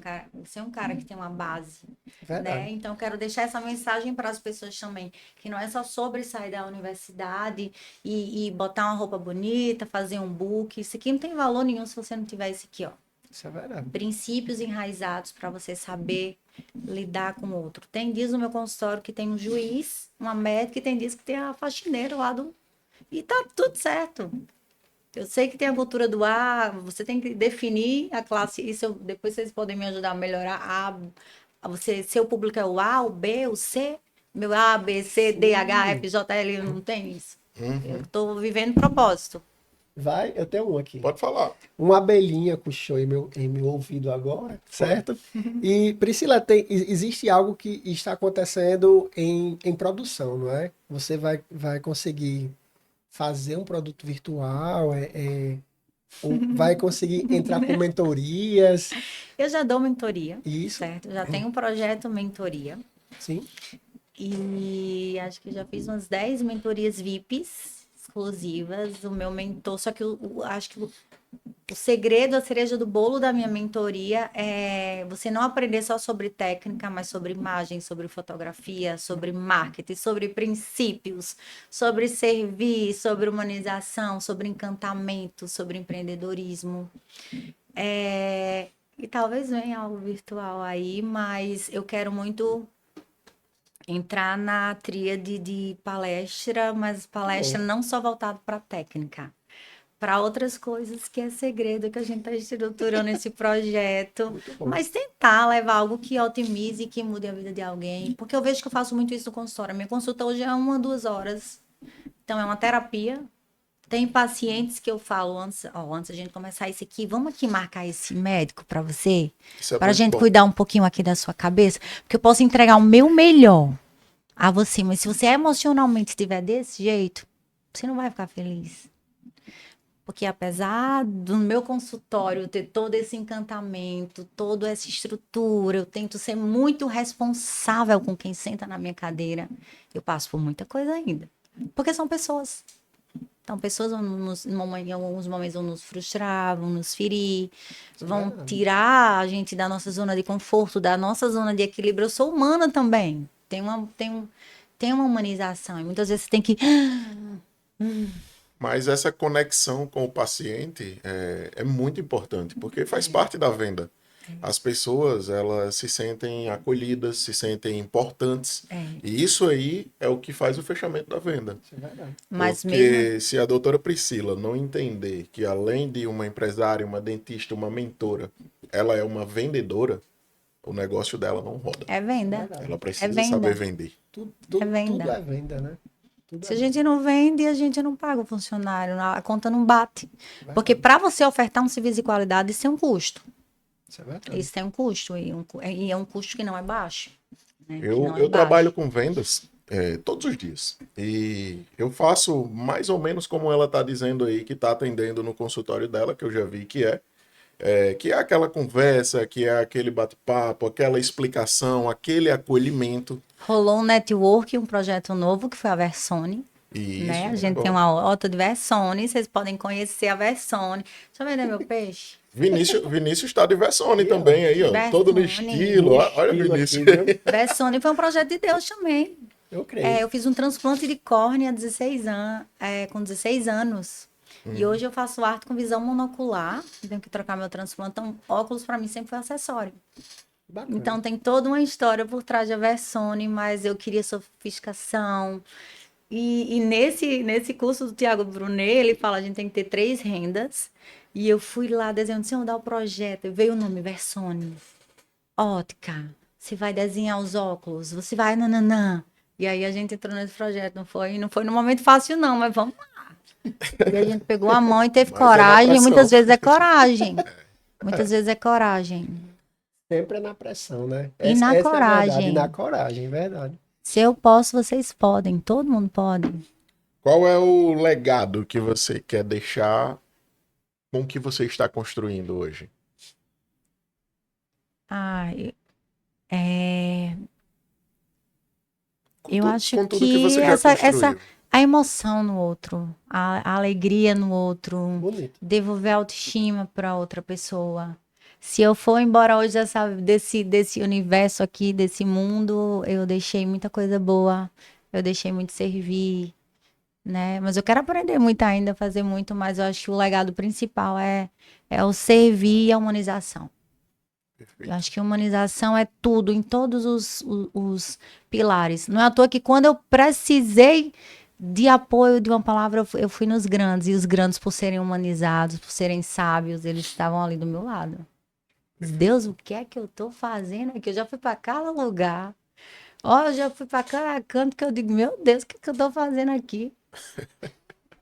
um cara que tem uma base, né? verdade. Então, eu quero deixar essa mensagem para as pessoas também, que não é só sobre sair da universidade e botar uma roupa bonita, fazer um book. Isso aqui não tem valor nenhum se você não tiver isso aqui, ó. Isso é verdade. Princípios enraizados para você saber lidar com o outro. Tem dias no meu consultório que tem um juiz, uma médica, e tem dias que tem a faxineira lá do. E tá tudo certo. Eu sei que tem a cultura do A, você tem que definir a classe. Depois vocês podem me ajudar a melhorar. Seu público é o A, o B, o C. Meu A, B, C, D, H, Sim. F, J, L, não tem isso. Eu Uhum. estou vivendo propósito. Vai, eu tenho um aqui. Pode falar. Uma abelhinha cochou em meu ouvido agora, Foi. certo? E Priscila, existe algo que está acontecendo em produção, não é? Você vai conseguir fazer um produto virtual, ou vai conseguir entrar com mentorias, Eu já dou mentoria, isso, certo? Eu já tenho um projeto mentoria. sim. E acho que já fiz umas 10 mentorias VIPs exclusivas. O meu mentor, só que acho que o segredo, a cereja do bolo da minha mentoria é você não aprender só sobre técnica, mas sobre imagem, sobre fotografia, sobre marketing, sobre princípios, sobre servir, sobre humanização, sobre encantamento, sobre empreendedorismo. E talvez venha algo virtual aí, mas eu quero muito entrar na tríade de palestra, mas Tá palestra bom. não só voltado para técnica, para outras coisas que é segredo que a gente está estruturando esse projeto. Muito bom. Mas tentar levar algo que otimize e que mude a vida de alguém. Porque eu vejo que eu faço muito isso no consultório. Minha consulta hoje é 1 a 2 horas. Então é uma terapia. Tem pacientes que eu falo antes a gente começar isso aqui, vamos aqui marcar esse médico para você? Isso é Para a muito gente bom. cuidar um pouquinho aqui da sua cabeça. Porque eu posso entregar o meu melhor a você. Mas se você emocionalmente estiver desse jeito, você não vai ficar feliz. Porque apesar do meu consultório ter todo esse encantamento, toda essa estrutura, eu tento ser muito responsável com quem senta na minha cadeira, eu passo por muita coisa ainda. Porque são pessoas. Então, pessoas em alguns momentos vão nos frustrar, vão nos ferir, vão tirar a gente da nossa zona de conforto, da nossa zona de equilíbrio. Eu sou humana também. Tem uma humanização. E muitas vezes você tem que... Mas essa conexão com o paciente é muito importante, porque faz parte da venda. As pessoas, elas se sentem acolhidas, se sentem importantes. E isso aí é o que faz o fechamento da venda. Isso é verdade. Mas Porque mesmo... se a doutora Priscila não entender que além de uma empresária, uma dentista, uma mentora, ela é uma vendedora, o negócio dela não roda. É venda. Ela precisa venda. saber vender. Tudo É venda. tudo é venda, né? Tudo Se é a gente não vende, a gente não paga o funcionário, a conta não bate. verdade. Porque para você ofertar um serviço de qualidade, isso é um custo. Isso é verdade. Isso tem um custo, e é um custo que não é baixo. Né? Que Eu não é baixo. trabalho com vendas todos os dias. E eu faço mais ou menos como ela está dizendo aí, que está atendendo no consultório dela, que eu já vi que é aquela conversa, que é aquele bate-papo, aquela explicação, aquele acolhimento. Rolou um network, um projeto novo, que foi a Versone. E Né? A isso, gente bom. tem uma auto de Versone, vocês podem conhecer a Versone. Deixa eu vender meu peixe. Vinícius está de Versone também aí, ó. Versone. Todo no estilo. Olha, Estilo Vinícius. aqui, viu? Versone foi um projeto de Deus também. Eu creio. Eu fiz um transplante de córnea com 16 anos. E hoje eu faço arte com visão monocular. Tenho que trocar meu transplante. Então, óculos para mim sempre foi acessório. Bacana. Então, tem toda uma história por trás da Versone, mas eu queria sofisticação. E nesse curso do Tiago Brunet, ele fala, a gente tem que ter 3 rendas. E eu fui lá desenhando, se eu dar o projeto, veio o nome, Versone. Ótica, você vai desenhar os óculos, você vai nananã. E aí a gente entrou nesse projeto, não foi no momento fácil não, mas vamos lá. E a gente pegou a mão e teve Mas é na coragem, pressão. muitas vezes é coragem. Muitas vezes é coragem. Sempre é na pressão, né? E na essa é a verdade, coragem. e na coragem, verdade. Se eu posso, vocês podem, todo mundo pode. Qual é o legado que você quer deixar com o que você está construindo hoje? Ai, Com eu tu- acho com tudo que você já construiu. a emoção no outro, a alegria no outro, Bonito. devolver a autoestima para outra pessoa. Se eu for embora hoje desse universo aqui, desse mundo, eu deixei muita coisa boa, eu deixei muito servir, né? Mas eu quero aprender muito ainda, fazer muito, mas eu acho que o legado principal é o servir e a humanização. Perfeito. Eu acho que humanização é tudo, em todos os pilares. Não é à toa que quando eu precisei de apoio de uma palavra, eu fui nos grandes. E os grandes, por serem humanizados, por serem sábios, eles estavam ali do meu lado. Deus, o que é que eu tô fazendo aqui? Eu já fui para cada lugar. Ó, eu já fui para cada canto que eu digo, meu Deus, o que é que eu tô fazendo aqui?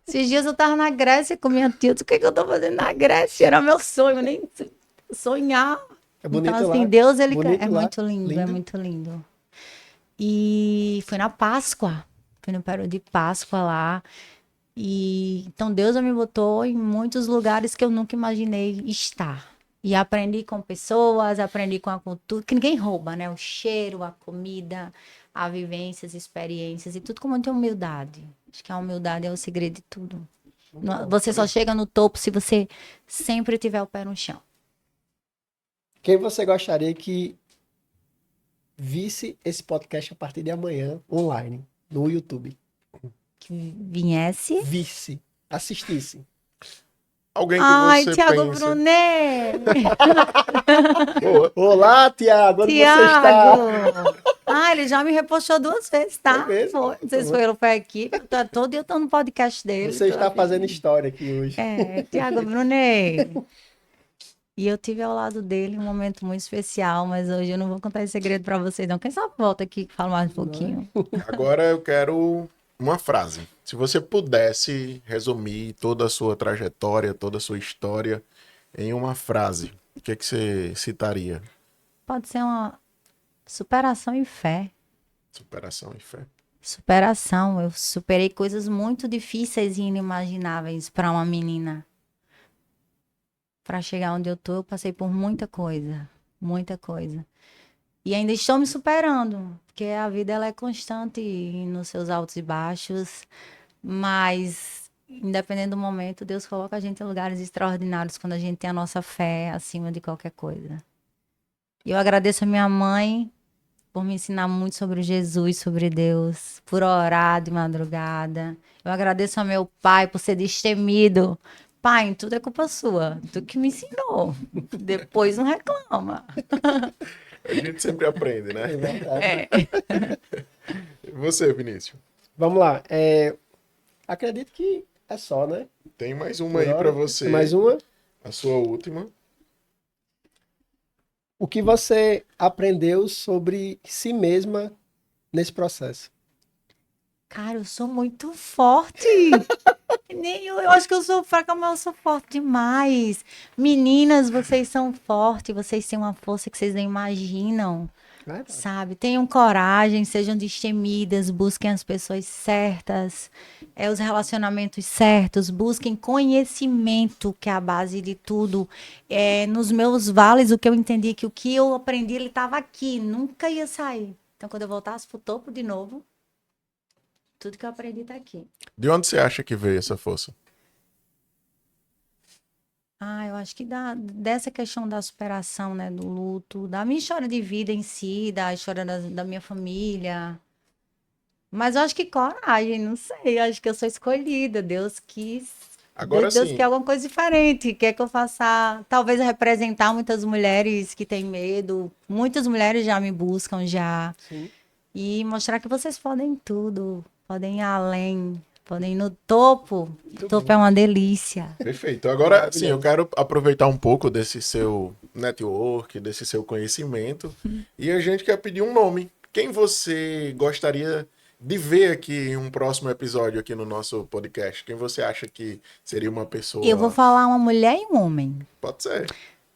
Esses dias eu tava na Grécia com minha tia. O que é que eu tô fazendo na Grécia? Era meu sonho, nem sonhar. É bonito Então, assim, lá. Deus, ele Bonito é lá. muito lindo, é Lindo. muito lindo. E foi na Páscoa, foi no período de Páscoa lá. E então Deus me botou em muitos lugares que eu nunca imaginei estar. E aprendi com pessoas, aprendi com a cultura, que ninguém rouba, né? O cheiro, a comida, a vivência, as experiências e tudo com muita humildade. Acho que a humildade é o segredo de tudo. Você só chega no topo se você sempre tiver o pé no chão. Quem você gostaria que visse esse podcast a partir de amanhã, online, no YouTube? Que viesse. Visse, assistisse. Alguém que Ai, você Tiago pensa. Brunet! Boa. Olá, Tiago, onde você está? Tiago! Ah, ele já me repostou 2 vezes, tá? Foi mesmo? Foi. Não sei se foi ele ou foi a equipe. Todo dia eu tô no podcast dele. Você tô está fazendo assistindo. história aqui hoje. Tiago Brunet. E eu tive ao lado dele um momento muito especial, mas hoje eu não vou contar esse segredo pra vocês, não. Quem sabe volta aqui que fala mais um pouquinho. Agora eu quero uma frase. Se você pudesse resumir toda a sua trajetória, toda a sua história em uma frase, o que é que você citaria? Pode ser uma superação e fé. Superação e fé. Superação. Eu superei coisas muito difíceis e inimagináveis para uma menina. Para chegar onde eu tô, eu passei por muita coisa. Muita coisa. E ainda estou me superando, porque a vida ela é constante nos seus altos e baixos, mas independente do momento, Deus coloca a gente em lugares extraordinários quando a gente tem a nossa fé acima de qualquer coisa. E eu agradeço a minha mãe por me ensinar muito sobre Jesus, sobre Deus, por orar de madrugada. Eu agradeço ao meu pai por ser destemido. Pai, em tudo é culpa sua. Tu que me ensinou. Depois não reclama. A gente sempre aprende, né? É verdade. É. E você, Vinícius? Vamos lá. Acredito que é só, né? Tem mais uma aí pra você. Mais uma. A sua última. O que você aprendeu sobre si mesma nesse processo? Cara, eu sou muito forte. Nem eu acho que eu sou fraca, mas eu sou forte demais. Meninas, vocês são fortes, vocês têm uma força que vocês não imaginam, Verdade. sabe? Tenham coragem, sejam destemidas, busquem as pessoas certas, os relacionamentos certos, busquem conhecimento, que é a base de tudo. Nos meus vales, o que eu entendi, que o que eu aprendi, ele estava aqui, nunca ia sair. Então, quando eu voltasse pro topo de novo, tudo que eu aprendi tá aqui. De onde você acha que veio essa força? Eu acho que dessa questão da superação, né, do luto, da minha história de vida em si, da história da minha família. Mas eu acho que coragem, não sei, eu acho que eu sou escolhida, Deus quis. Agora Deus sim. quer alguma coisa diferente, quer que eu faça, talvez representar muitas mulheres que têm medo. Muitas mulheres já me buscam já. Sim. E mostrar que vocês podem tudo, podem ir além, podem ir no topo. O topo é uma delícia. Perfeito. Agora, Maravilhoso. sim, eu quero aproveitar um pouco desse seu network, desse seu conhecimento, e a gente quer pedir um nome. Quem você gostaria de ver aqui em um próximo episódio aqui no nosso podcast? Quem você acha que seria uma pessoa... Eu vou falar uma mulher e um homem. Pode ser.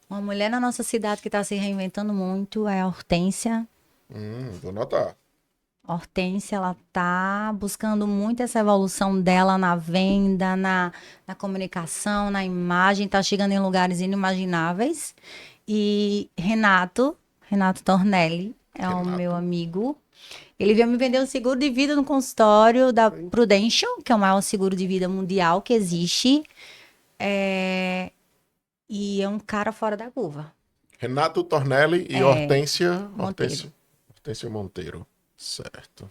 Uma mulher na nossa cidade que está se reinventando muito é a Hortência. Vou notar. A Hortência, ela tá buscando muito essa evolução dela na venda, na comunicação, na imagem, tá chegando em lugares inimagináveis. E Renato Tornelli, é o meu amigo. Ele veio me vender um seguro de vida no consultório da Prudential, que é o maior seguro de vida mundial que existe. E é um cara fora da curva. Renato Tornelli e Hortência Monteiro. Hortência Monteiro. Certo.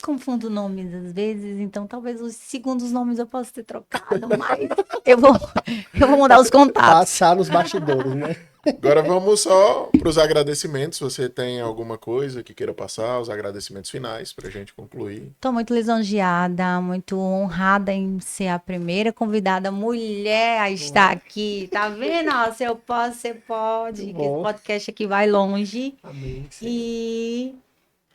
Confundo nomes às vezes, então talvez os segundos nomes eu possa ter trocado, mas eu vou mudar os contatos. Passar nos bastidores, né? Agora vamos só para os agradecimentos. Você tem alguma coisa que queira passar? Os agradecimentos finais para a gente concluir. Estou muito lisonjeada, muito honrada em ser a primeira convidada mulher a estar aqui. Tá vendo? Ó, se eu posso, você pode. Muito Que esse bom. podcast aqui vai longe. Amém. Sim. E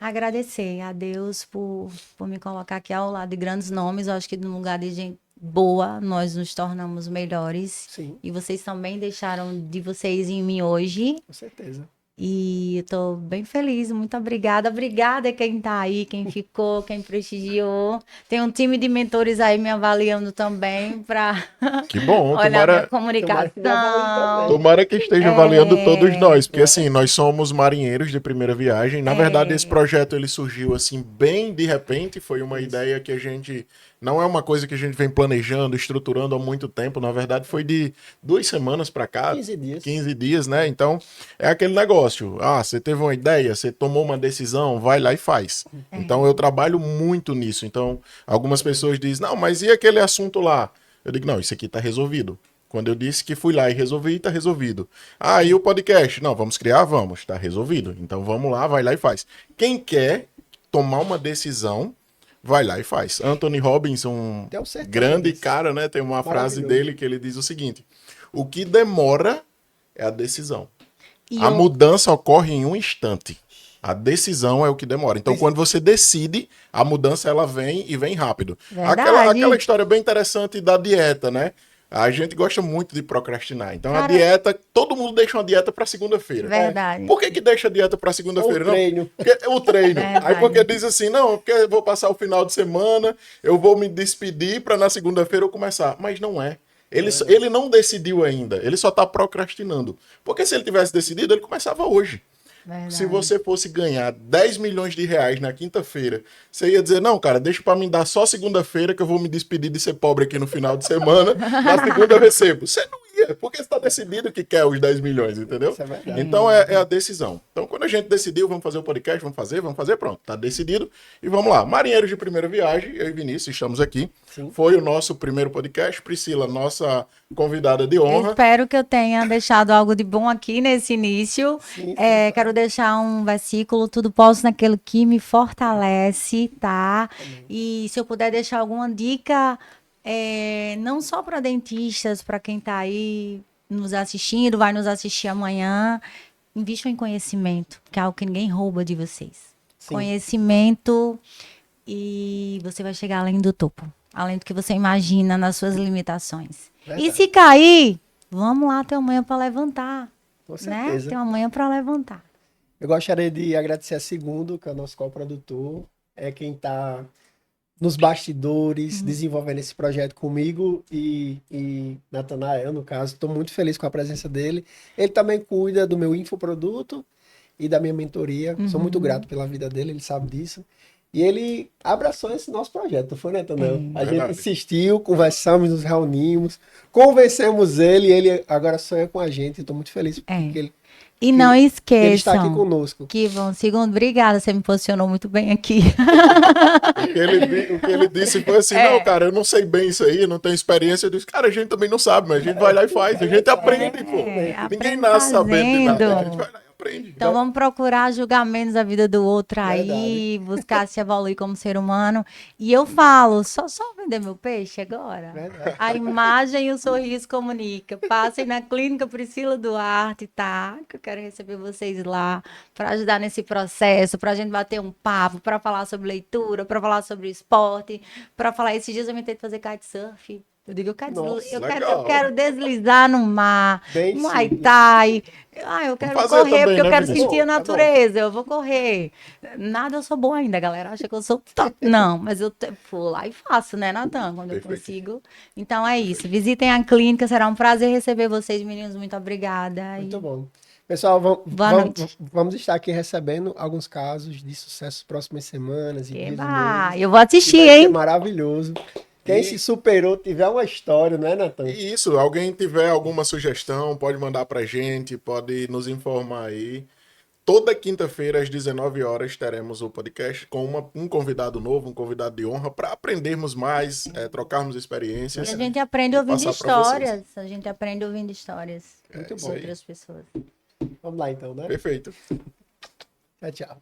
agradecer a Deus por me colocar aqui ao lado de grandes nomes. Eu acho que no lugar de gente boa, nós nos tornamos melhores. Sim, E vocês também deixaram de vocês em mim hoje. com certeza. E eu tô bem feliz, muito obrigada. Obrigada quem tá aí, quem ficou, quem prestigiou. Tem um time de mentores aí me avaliando também para Que bom, olhar minha tomara, comunicação. tomara que esteja avaliando todos nós, porque assim, nós somos marinheiros de primeira viagem. Na verdade, esse projeto ele surgiu assim bem de repente, foi uma ideia que a gente não é uma coisa que a gente vem planejando, estruturando há muito tempo. Na verdade, foi de 2 semanas para cá, 15 dias. 15 dias, né? Então, é aquele negócio. Você teve uma ideia, você tomou uma decisão, vai lá e faz. Então, eu trabalho muito nisso. Então, algumas pessoas dizem, não, mas e aquele assunto lá? Eu digo, não, isso aqui tá resolvido. Quando eu disse que fui lá e resolvi, tá resolvido. Ah, e o podcast? Não, vamos criar? Vamos, tá resolvido. Então vamos lá, vai lá e faz. Quem quer tomar uma decisão, vai lá e faz. Anthony Robbins, um Tenho certeza grande disso. cara, né? Tem uma frase Maravilhoso. dele que ele diz o seguinte: o que demora é a decisão. E A eu- mudança ocorre em um instante. A decisão é o que demora. Então, quando você decide, a mudança ela vem e vem rápido. Verdade. Aquela história bem interessante da dieta, né? A gente gosta muito de procrastinar. Então, a Cara- dieta, todo mundo deixa uma dieta para segunda-feira. Verdade. Por que deixa a dieta para segunda-feira? Ou o treino. O treino. Verdade. Aí porque diz assim, não, porque eu vou passar o final de semana, eu vou me despedir para na segunda-feira eu começar. Mas não é. Ele não decidiu ainda, ele só está procrastinando. Porque se ele tivesse decidido, ele começava hoje. Verdade. Se você fosse ganhar 10 milhões de reais na quinta-feira, você ia dizer, não, cara, deixa pra mim dar só segunda-feira que eu vou me despedir de ser pobre aqui no final de semana. Na segunda eu recebo. Você não ia, porque você tá decidido que quer os 10 milhões, entendeu? Isso é verdade. Então é a decisão. Então quando a gente decidiu, vamos fazer o podcast, vamos fazer, pronto, tá decidido. E vamos lá. Marinheiros de Primeira Viagem, eu e Vinícius estamos aqui. Sim. Foi o nosso primeiro podcast. Priscila, nossa convidada de Eu honra. espero que eu tenha deixado algo de bom aqui nesse início. Sim, Quero deixar um versículo: tudo posso naquele que me fortalece, tá? E se eu puder deixar alguma dica, não só para dentistas, para quem tá aí nos assistindo, vai nos assistir amanhã, invistam em conhecimento, que é algo que ninguém rouba de vocês. Sim. Conhecimento, e você vai chegar além do topo, além do que você imagina nas suas limitações. Verdade. E se cair, vamos lá ter amanhã para levantar, Com né? certeza. Tem amanhã para levantar. Eu gostaria de agradecer a Segundo, que é o nosso coprodutor, é quem está nos bastidores, desenvolvendo esse projeto comigo e Natanael, no caso. Estou muito feliz com a presença dele. Ele também cuida do meu infoproduto e da minha mentoria. Sou muito grato pela vida dele, ele sabe disso. E ele abraçou esse nosso projeto, não foi, Natanael? A gente Verdade. insistiu, conversamos, nos reunimos, convencemos ele e ele agora sonha com a gente. Estou muito feliz porque ele E não ele está aqui esqueçam conosco. que vão. Segundo, obrigada, você me posicionou muito bem aqui. O que ele disse foi assim, não, cara, eu não sei bem isso aí, não tenho experiência. Eu disse, cara, a gente também não sabe, mas a gente vai lá e faz, a gente aprende, pô. Ninguém aprende nasce sabendo de nada, a fazendo. gente vai lá e aprende. Então vamos procurar julgar menos a vida do outro aí, Verdade. buscar se evoluir como ser humano. E eu falo, só vender meu peixe agora. Verdade. A imagem e o sorriso comunica. Passem na Clínica Priscila Duarte, tá? Que eu quero receber vocês lá para ajudar nesse processo, para a gente bater um papo, para falar sobre leitura, para falar sobre esporte, para falar. Esses dias eu inventei de fazer kitesurf. Eu digo, Nossa, legal. eu quero deslizar no mar, Bem Muay simples. Thai. Eu quero fazer correr, também, porque eu né, quero Vinícius? sentir a Bom, tá bom. natureza. Eu vou correr. Nada eu sou boa ainda, galera. Acha que eu sou top. Não, mas vou lá e faço, né, Natan? Quando eu Perfeito. consigo. Então é isso. Visitem a clínica. Será um prazer receber vocês, meninos. Muito obrigada. Muito bom. Pessoal, Boa noite. vamos estar aqui recebendo alguns casos de sucesso próximas semanas e dias e Eba, meses. eu vou E assistir, vai ser hein? maravilhoso. Quem E- se superou, tiver uma história, não é, Natan? E isso, alguém tiver alguma sugestão, pode mandar pra gente, pode nos informar aí. Toda quinta-feira, às 19 horas, teremos o podcast com um convidado novo, um convidado de honra, para aprendermos mais, trocarmos experiências. A gente aprende E ouvindo passar pra vocês. histórias. A gente aprende ouvindo histórias Muito de bom. outras pessoas. Vamos lá então, né? Perfeito. Tchau, tchau.